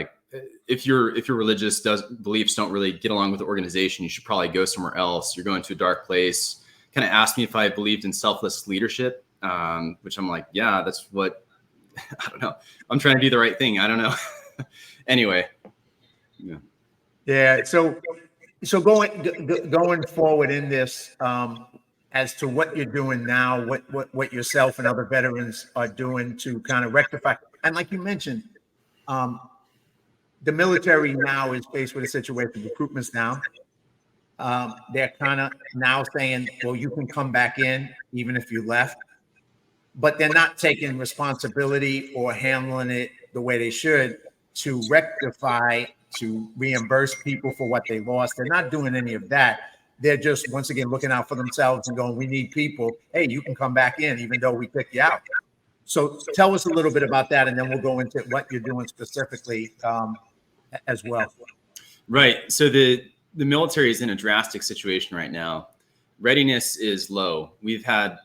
B: if your religious beliefs don't really get along with the organization, you should probably go somewhere else. You're going to a dark place. Kind of asked me if I believed in selfless leadership, which I'm like, yeah, that's what, I don't know. I'm trying to do the right thing. I don't know. Anyway. Yeah.
A: Yeah. So going forward in this, as to what you're doing now, what yourself and other veterans are doing to kind of rectify, and like you mentioned, the military now is faced with a situation, recruitment's down. They're kind of now saying, well, you can come back in even if you left, but they're not taking responsibility or handling it the way they should to rectify, to reimburse people for what they lost. They're not doing any of that. They're just, once again, looking out for themselves and going, we need people. Hey, you can come back in even though we kick you out. So tell us a little bit about that, and then we'll go into what you're doing specifically as well.
B: Right. So the military is in a drastic situation right now. Readiness is low. We've had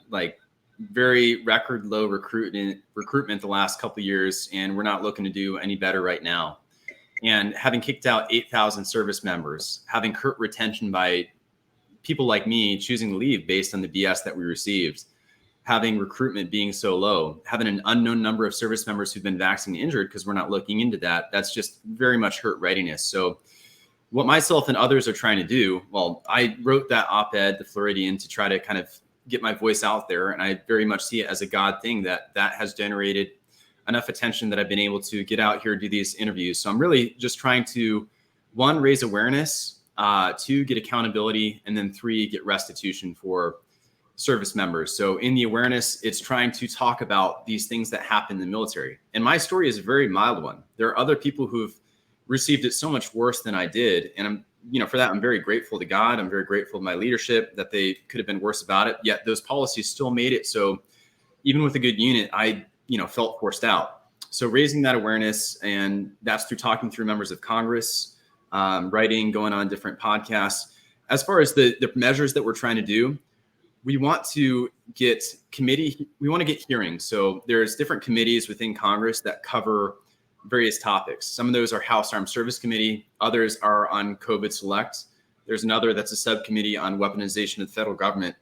B: very record low recruitment the last couple of years, and we're not looking to do any better right now. And having kicked out 8,000 service members, having hurt retention by people like me choosing to leave based on the BS that we received, having recruitment being so low, having an unknown number of service members who've been vaccinated and injured because we're not looking into that. That's just very much hurt readiness. So what myself and others are trying to do, well, I wrote that op-ed, The Floridian, to try to kind of get my voice out there. And I very much see it as a God thing that has generated enough attention that I've been able to get out here and do these interviews. So I'm really just trying to, 1, raise awareness, 2, get accountability, and then 3, get restitution for service members. So in the awareness, it's trying to talk about these things that happen in the military. And my story is a very mild one. There are other people who've received it so much worse than I did. And I'm, for that, I'm very grateful to God. I'm very grateful to my leadership that they could have been worse about it. Yet those policies still made it. So even with a good unit, I, felt forced out. So raising that awareness, and that's through talking through members of Congress, writing, going on different podcasts. As far as the measures that we're trying to do, we want to get hearings. So there's different committees within Congress that cover various topics. Some of those are House Armed Service Committee. Others are on COVID Select. There's another that's a subcommittee on weaponization of the federal government.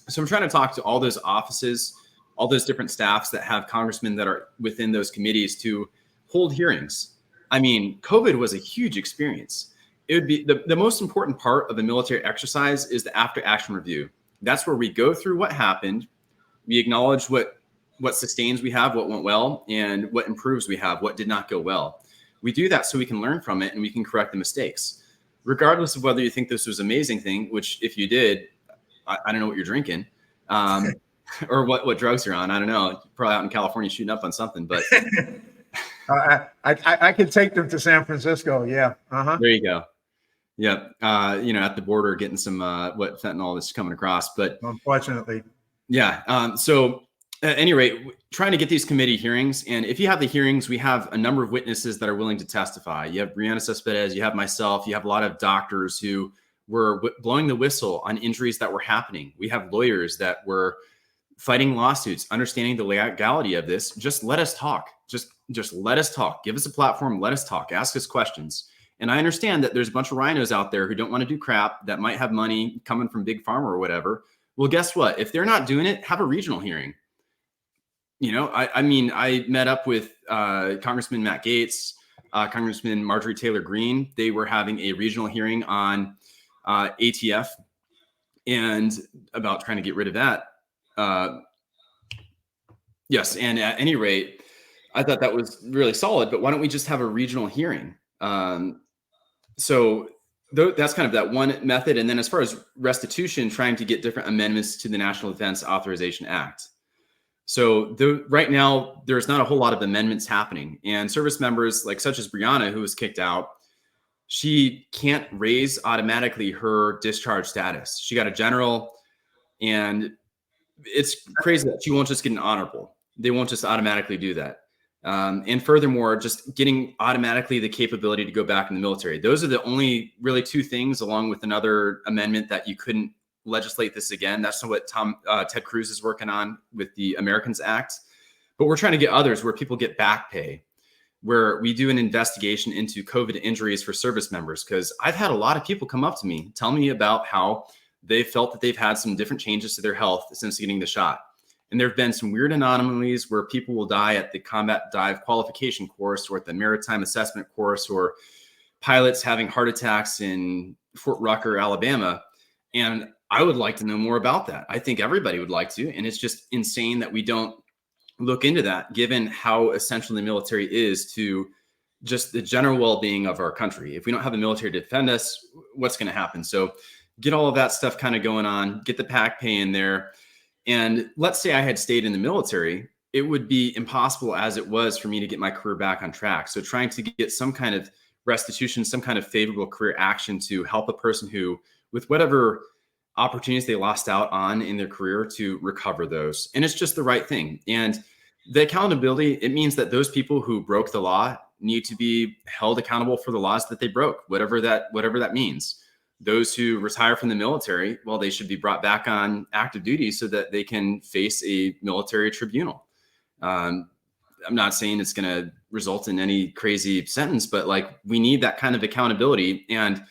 B: So I'm trying to talk to all those offices, all those different staffs that have congressmen that are within those committees to hold hearings. I mean, COVID was a huge experience. It would be the most important part of the military exercise is the after action review. That's where we go through what happened. We acknowledge what sustains we have, what went well, and what improves we have, what did not go well. We do that so we can learn from it and we can correct the mistakes. Regardless of whether you think this was an amazing thing, which if you did, I don't know what you're drinking, or what drugs you're on. I don't know. You're probably out in California shooting up on something, but
A: I could take them to San Francisco. Yeah.
B: There you go. Yeah. At the border getting some what fentanyl that's coming across, but
A: unfortunately.
B: Yeah. So at any rate, trying to get these committee hearings. And if you have the hearings, we have a number of witnesses that are willing to testify. You have Brianna Cespedes, you have myself, you have a lot of doctors who were blowing the whistle on injuries that were happening. We have lawyers that were fighting lawsuits, understanding the legality of this. Just let us talk. Just let us talk. Give us a platform. Let us talk. Ask us questions. And I understand that there's a bunch of rhinos out there who don't want to do crap, that might have money coming from Big Pharma or whatever. Well, guess what? If they're not doing it, have a regional hearing. I met up with Congressman Matt Gaetz, Congressman Marjorie Taylor Greene. They were having a regional hearing on ATF and about trying to get rid of that. Yes. And at any rate, I thought that was really solid, but why don't we just have a regional hearing? So that's kind of that one method. And then as far as restitution, trying to get different amendments to the National Defense Authorization Act. So right now, there's not a whole lot of amendments happening. And service members, like such as Brianna, who was kicked out, she can't raise automatically her discharge status. She got a general, and it's crazy that she won't just get an honorable. They won't just automatically do that. And furthermore, just getting automatically the capability to go back in the military. Those are the only really 2 things, along with another amendment that you couldn't legislate this again. That's what Ted Cruz is working on with the Americans Act. But we're trying to get others where people get back pay, where we do an investigation into COVID injuries for service members. Because I've had a lot of people come up to me, tell me about how they felt that they've had some different changes to their health since getting the shot. And there have been some weird anomalies where people will die at the Combat Dive Qualification Course or at the Maritime Assessment Course, or pilots having heart attacks in Fort Rucker, Alabama. And I would like to know more about that. I think everybody would like to. And it's just insane that we don't look into that, given how essential the military is to just the general well-being of our country. If we don't have the military to defend us, what's going to happen? So get all of that stuff kind of going on, get the PAC pay in there. And let's say I had stayed in the military, it would be impossible as it was for me to get my career back on track. So trying to get some kind of restitution, some kind of favorable career action to help a person who, with whatever opportunities they lost out on in their career, to recover those. And it's just the right thing. And the accountability, it means that those people who broke the law need to be held accountable for the laws that they broke, whatever that means. Those who retire from the military, well, they should be brought back on active duty so that they can face a military tribunal. I'm not saying it's going to result in any crazy sentence, but like, we need that kind of accountability. And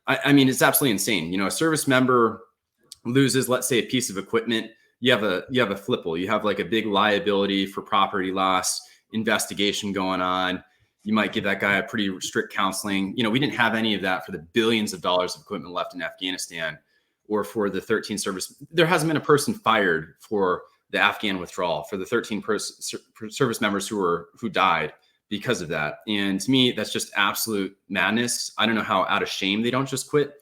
B: I mean, it's absolutely insane. A service member loses, let's say, a piece of equipment. you have a flipple. You have like a big liability for property loss investigation going on. You might give that guy a pretty strict counseling. We didn't have any of that for the billions of dollars of equipment left in Afghanistan, or for the 13 service. There hasn't been a person fired for the Afghan withdrawal, for the 13 service members who died because of that. And to me, that's just absolute madness. I don't know how out of shame they don't just quit.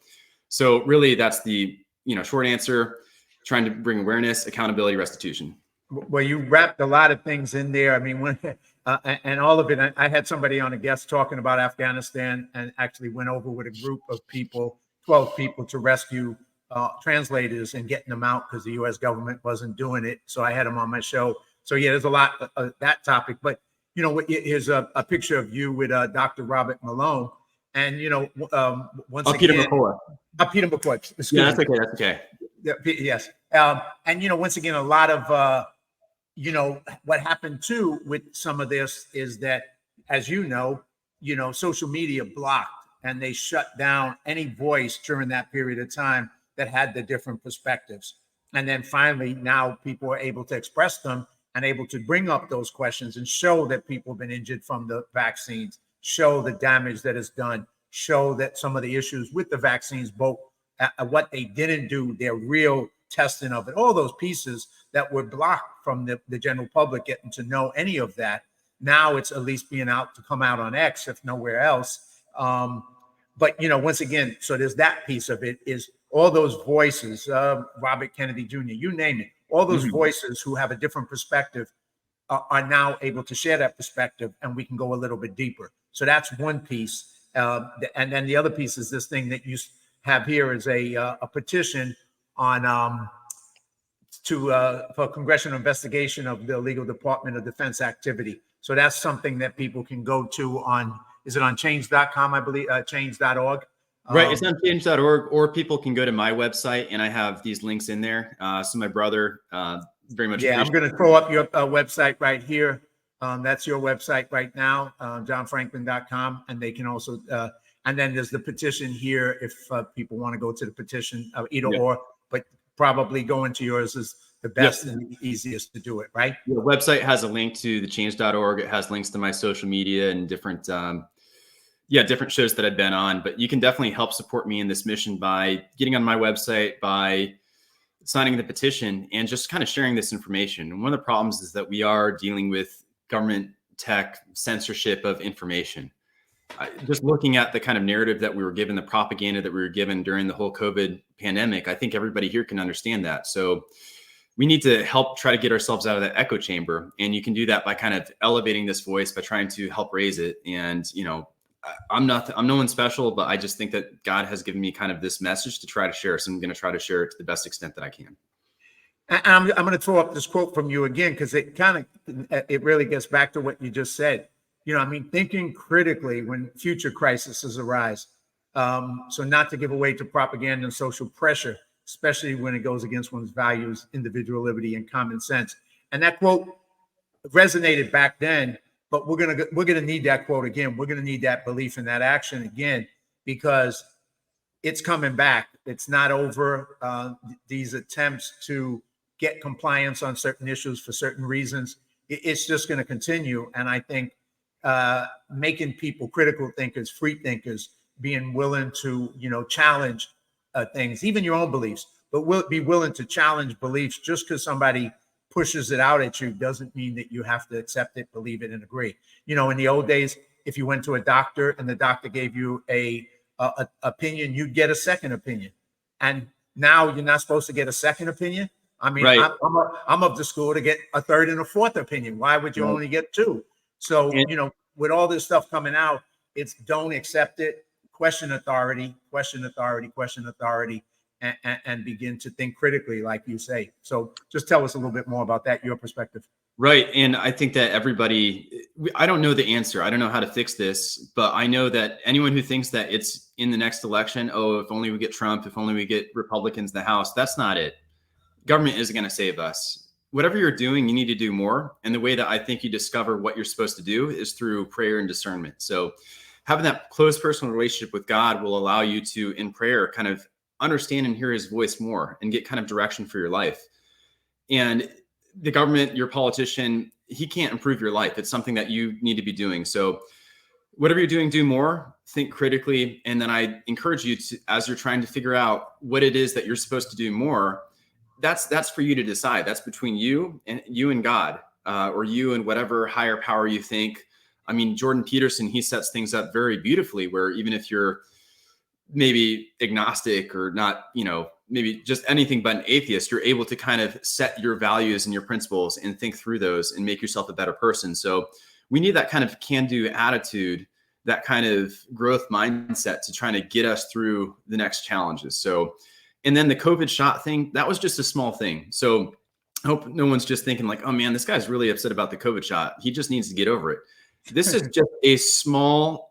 B: So really, that's the short answer. Trying to bring awareness, accountability, restitution.
A: Well, you wrapped a lot of things in there. I mean, and all of it. I had somebody on, a guest, talking about Afghanistan, and actually went over with a group of people, 12 people, to rescue translators and getting them out because the U.S. government wasn't doing it. So I had them on my show. So yeah, there's a lot of that topic. But here's a picture of you with Dr. Robert Malone, and once again,
B: Peter McCoy.
A: Peter McCoy. Excuse
B: Yeah, that's
A: me.
B: okay. That's okay.
A: Yes. And once again, a lot of what happened too with some of this is that, as social media blocked, and they shut down any voice during that period of time that had the different perspectives. And then finally, now people are able to express them and able to bring up those questions and show that people have been injured from the vaccines, show the damage that is done, show that some of the issues with the vaccines, both what they didn't do, their real testing of it, all those pieces that were blocked from the general public getting to know any of that. Now it's at least being out to come out on X, if nowhere else. But once again, so there's that piece of it, is all those voices, Robert Kennedy Jr., you name it, all those voices who have a different perspective are now able to share that perspective, and we can go a little bit deeper. So that's one piece. And then the other piece is this thing that you have here is a petition on for congressional investigation of the illegal Department of Defense activity. So that's something that people can go to on, is it on change.com, I believe, change.org?
B: Right. It's on change.org, or people can go to my website, and I have these links in there. So my brother very much.
A: Yeah, I'm going to throw up your website right here. That's your website right now, johnfrankman.com. And they can also, and then there's the petition here if people want to go to the petition, either or, but probably going to yours is the best and the easiest to do it, right?
B: The website has a link to the change.org. It has links to my social media and different different shows that I've been on. But you can definitely help support me in this mission by getting on my website, by signing the petition, and just kind of sharing this information. And one of the problems is that we are dealing with government tech censorship of information. Just looking at the kind of narrative that we were given, the propaganda that we were given during the whole COVID pandemic, I think everybody here can understand that. So we need to help try to get ourselves out of that echo chamber. And you can do that by kind of elevating this voice, by trying to help raise it. And, I'm no one special, but I just think that God has given me kind of this message to try to share. So I'm going to try to share it to the best extent that I can.
A: I'm going to throw up this quote from you again, because it really gets back to what you just said. Thinking critically when future crises arise. So not to give away to propaganda and social pressure, especially when it goes against one's values, individual liberty, and common sense. And that quote resonated back then, but we're gonna need that quote again. We're gonna need that belief in that action again, because it's coming back. It's not over. These attempts to get compliance on certain issues for certain reasons, it's just going to continue. And I think making people critical thinkers, free thinkers, being willing to challenge things, even your own beliefs, but be willing to challenge beliefs. Just because somebody pushes it out at you doesn't mean that you have to accept it, believe it, and agree. In the old days, if you went to a doctor and the doctor gave you a opinion, you'd get a second opinion. And now you're not supposed to get a second opinion. I mean, right. I'm of the school to get a third and a fourth opinion. Why would you only get two? So, with all this stuff coming out, it's don't accept it, question authority, and begin to think critically, like you say. So just tell us a little bit more about that, your perspective.
B: Right. And I think that I don't know the answer. I don't know how to fix this, but I know that anyone who thinks that it's in the next election, if only we get Trump, if only we get Republicans in the House, that's not it. Government isn't going to save us. Whatever you're doing, you need to do more. And the way that I think you discover what you're supposed to do is through prayer and discernment. So having that close personal relationship with God will allow you to, in prayer, kind of understand and hear his voice more and get kind of direction for your life. And the government, your politician, he can't improve your life. It's something that you need to be doing. So whatever you're doing, do more, think critically. And then I encourage you to, as you're trying to figure out what it is that you're supposed to do more, that's for you to decide. That's between you and God, or you and whatever higher power you think. I mean, Jordan Peterson, he sets things up very beautifully, where even if you're maybe agnostic or not, maybe just anything but an atheist, you're able to kind of set your values and your principles and think through those and make yourself a better person. So we need that kind of can-do attitude, that kind of growth mindset to try to get us through the next challenges. So, and then the COVID shot thing, that was just a small thing. So I hope no one's just thinking like, oh man, this guy's really upset about the COVID shot. He just needs to get over it. This is just a small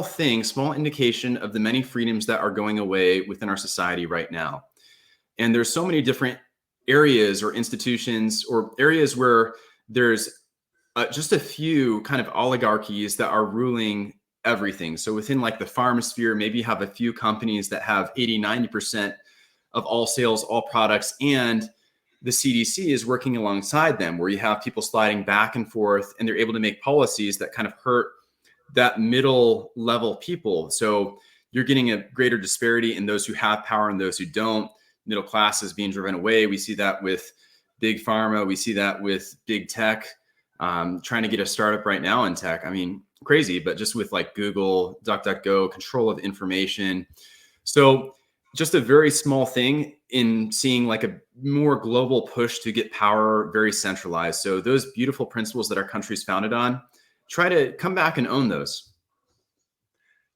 B: thing, small indication of the many freedoms that are going away within our society right now. And there's so many different areas or institutions or areas where there's just a few kind of oligarchies that are ruling everything. So within like the pharma sphere, maybe you have a few companies that have 80-90% of all sales, all products, and the CDC is working alongside them, where you have people sliding back and forth, and they're able to make policies that kind of hurt that middle level people. So you're getting a greater disparity in those who have power and those who don't. Middle class is being driven away. We see that with big pharma. We see that with big tech, trying to get a startup right now in tech. I mean, crazy, but just with like Google, DuckDuckGo, control of information. So just a very small thing in seeing like a more global push to get power very centralized. So those beautiful principles that our country's founded on, try to come back and own those.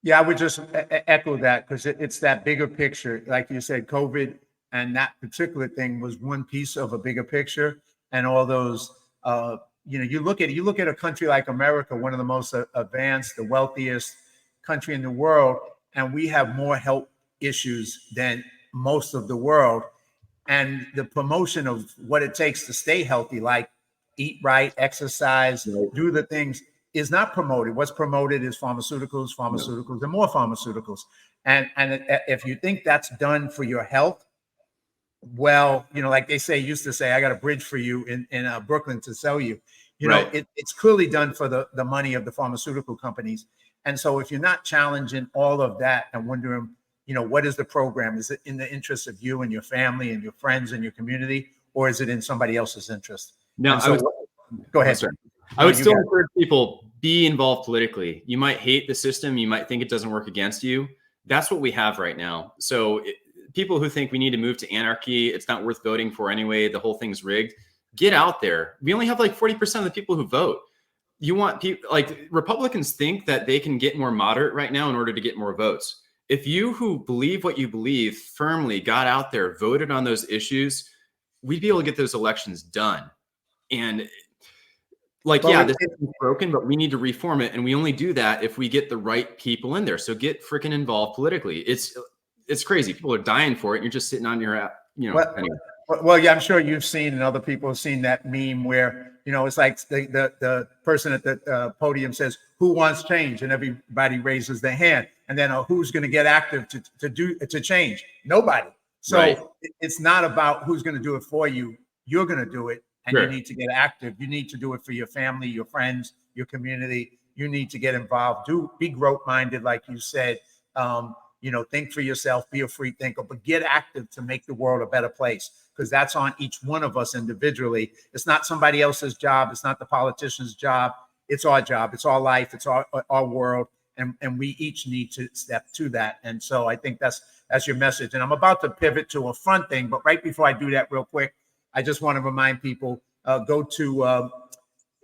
A: Yeah, I would just echo that, because it's that bigger picture. Like you said, COVID and that particular thing was one piece of a bigger picture. And all those, you look at a country like America, one of the most advanced, the wealthiest country in the world, and we have more health issues than most of the world. And the promotion of what it takes to stay healthy, like eat right, exercise, do the things, is not promoted. What's promoted is pharmaceuticals, and more pharmaceuticals. And if you think that's done for your health, well, like they used to say, I got a bridge for you in Brooklyn to sell you. It's clearly done for the money of the pharmaceutical companies. And so if you're not challenging all of that and wondering, what is the program? Is it in the interest of you and your family and your friends and your community, or is it in somebody else's interest?
B: No,
A: go ahead, sir.
B: I would still encourage people, be involved politically. You might hate the system. You might think it doesn't work against you. That's what we have right now. So people who think we need to move to anarchy, it's not worth voting for anyway, the whole thing's rigged, get out there. We only have like 40% of the people who vote. You want people, like Republicans think that they can get more moderate right now in order to get more votes. If you who believe what you believe firmly got out there, voted on those issues, we'd be able to get those elections done. And this is broken, but we need to reform it. And we only do that if we get the right people in there. So get freaking involved politically. It's crazy. People are dying for it. And you're just sitting on your app, anyway.
A: Well, yeah, I'm sure you've seen, and other people have seen that meme where, it's like the person at the podium says, who wants change? And everybody raises their hand. And then who's going to get active to change? Nobody. So It's not about who's going to do it for you. You're going to do it. And you need to get active. You need to do it for your family, your friends, your community. You need to get involved. Be growth-minded, like you said. Think for yourself, be a free thinker, but get active to make the world a better place, because that's on each one of us individually. It's not somebody else's job. It's not the politician's job. It's our job. It's our life. It's our world. And we each need to step to that. And so I think that's your message. And I'm about to pivot to a fun thing, but right before I do that real quick, I just want to remind people, go to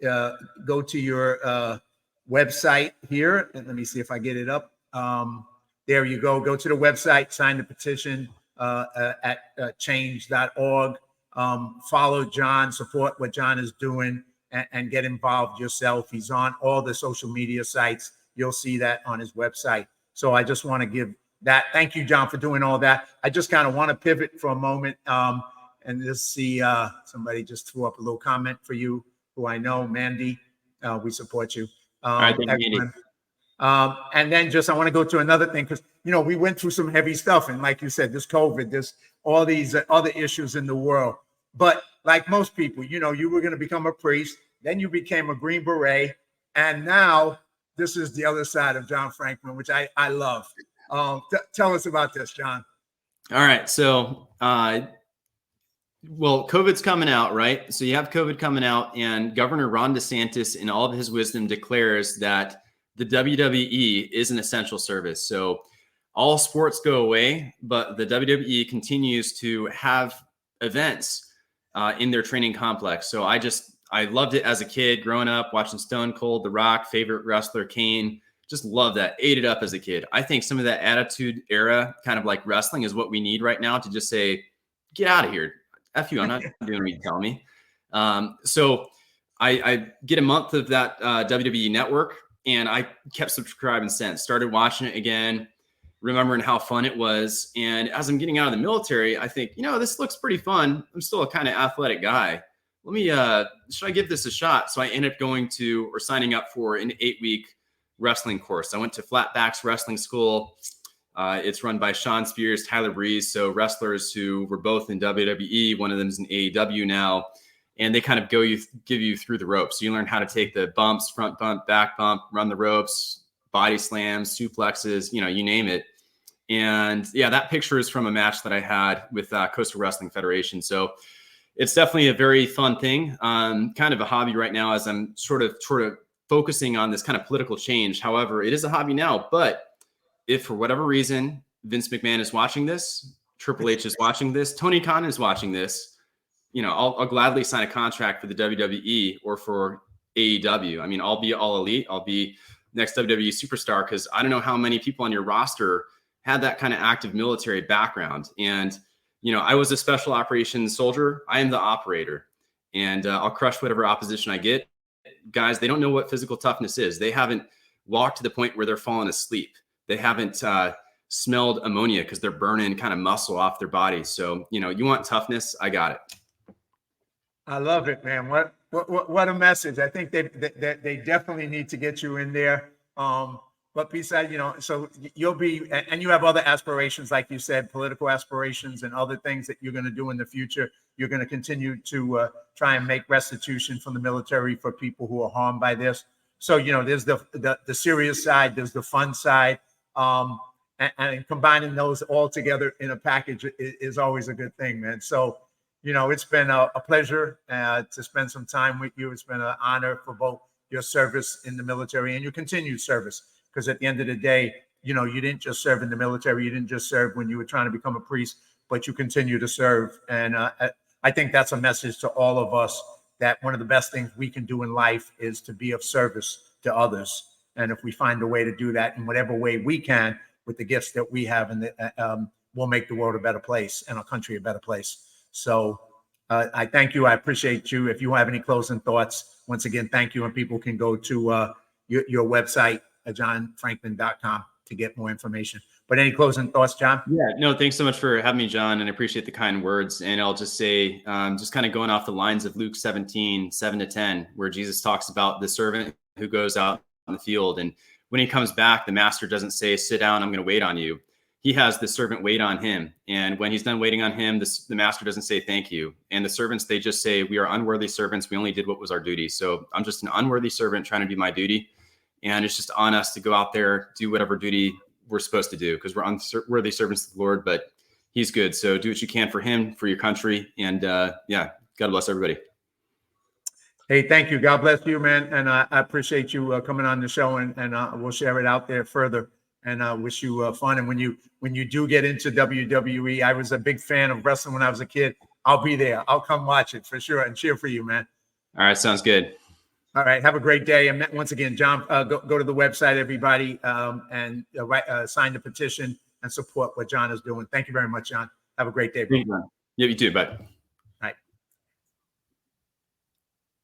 A: your website here. And let me see if I get it up. There you go. Go to the website, sign the petition at change.org. Follow John, support what John is doing, and get involved yourself. He's on all the social media sites. You'll see that on his website. So I just want to give that. Thank you, John, for doing all that. I just kind of want to pivot for a moment and just see somebody just threw up a little comment for you, who I know, Mandy. We support you.
B: All right, thank you, Mandy.
A: And then I want to go to another thing, because, we went through some heavy stuff. And like you said, this COVID, there's all these other issues in the world. But like most people, you know, you were going to become a priest, then you became a Green Beret, and now this is the other side of John Frankman, which I love. Tell us about this, John.
B: All right. So, well, COVID's coming out, right? So you have COVID coming out, and Governor Ron DeSantis, in all of his wisdom, declares that the WWE is an essential service. So all sports go away, but the WWE continues to have events in their training complex. So I loved it as a kid growing up, watching Stone Cold, The Rock, favorite wrestler, Kane. Just love that. Ate it up as a kid. I think some of that attitude era, kind of like wrestling, is what we need right now to just say, get out of here. F you, I'm not doing what you tell me. So I get a month of that WWE network, and I kept subscribing since. Started watching it again, remembering how fun it was. And as I'm getting out of the military, I think, you know, this looks pretty fun. I'm still a kind of athletic guy. Let me, should I give this a shot? So I ended up going to, or signing up for, an 8-week wrestling course. I went to Flatbacks Wrestling School. It's run by Sean Spears, Tyler Breeze. So wrestlers who were both in WWE, one of them is in AEW now, and they kind of give you through the ropes. So you learn how to take the bumps, front bump, back bump, run the ropes, body slams, suplexes, you know, you name it. And yeah, that picture is from a match that I had with Coastal Wrestling Federation. So it's definitely a very fun thing. Kind of a hobby right now as I'm sort of focusing on this kind of political change. However, it is a hobby now, but if for whatever reason Vince McMahon is watching this, Triple H is watching this, Tony Khan is watching this, you know, I'll gladly sign a contract for the WWE or for AEW. I mean, I'll be All Elite. I'll be next WWE superstar, because I don't know how many people on your roster had that kind of active military background. And, you know, I was a special operations soldier. I am the operator, and I'll crush whatever opposition I get. Guys, they don't know what physical toughness is. They haven't walked to the point where they're falling asleep. They haven't smelled ammonia because they're burning kind of muscle off their bodies. So, you know, you want toughness, I got it.
A: I love it, man. What a message. I think they definitely need to get you in there. But besides, you know, so you'll be, and you have other aspirations, like you said, political aspirations and other things that you're going to do in the future. You're going to continue to try and make restitution from the military for people who are harmed by this. So, you know, there's the serious side, there's the fun side. And combining those all together in a package is always a good thing, man. So, you know, it's been a pleasure to spend some time with you. It's been an honor for both your service in the military and your continued service. Because at the end of the day, you know, you didn't just serve in the military. You didn't just serve when you were trying to become a priest, but you continue to serve. And I think that's a message to all of us, that one of the best things we can do in life is to be of service to others. And if we find a way to do that in whatever way we can with the gifts that we have, and we'll make the world a better place and our country a better place. So I thank you. I appreciate you. If you have any closing thoughts, once again, thank you. And people can go to your website, johnfrankman.com, to get more information. But any closing thoughts, John?
B: Yeah, no, thanks so much for having me, John, and I appreciate the kind words. And I'll just say, just kind of going off the lines of Luke 17, 7-10, where Jesus talks about the servant who goes out in the field. And when he comes back, the master doesn't say, sit down, I'm going to wait on you. He has the servant wait on him. And when he's done waiting on him, the master doesn't say thank you. And the servants, they just say, we are unworthy servants. We only did what was our duty. So I'm just an unworthy servant trying to do my duty. And it's just on us to go out there, do whatever duty we're supposed to do, because we're unworthy servants of the Lord, but he's good. So do what you can for him, for your country. And yeah, God bless everybody.
A: Hey, thank you. God bless you, man. And I appreciate you coming on the show, and we'll share it out there further. And I wish you fun. And when you do get into WWE, I was a big fan of wrestling when I was a kid. I'll be there. I'll come watch it for sure and cheer for you, man.
B: All right. Sounds good.
A: All right. Have a great day. And once again, John, go to the website, everybody, and sign the petition and support what John is doing. Thank you very much, John. Have a great day.
B: Yeah, you too. Bye.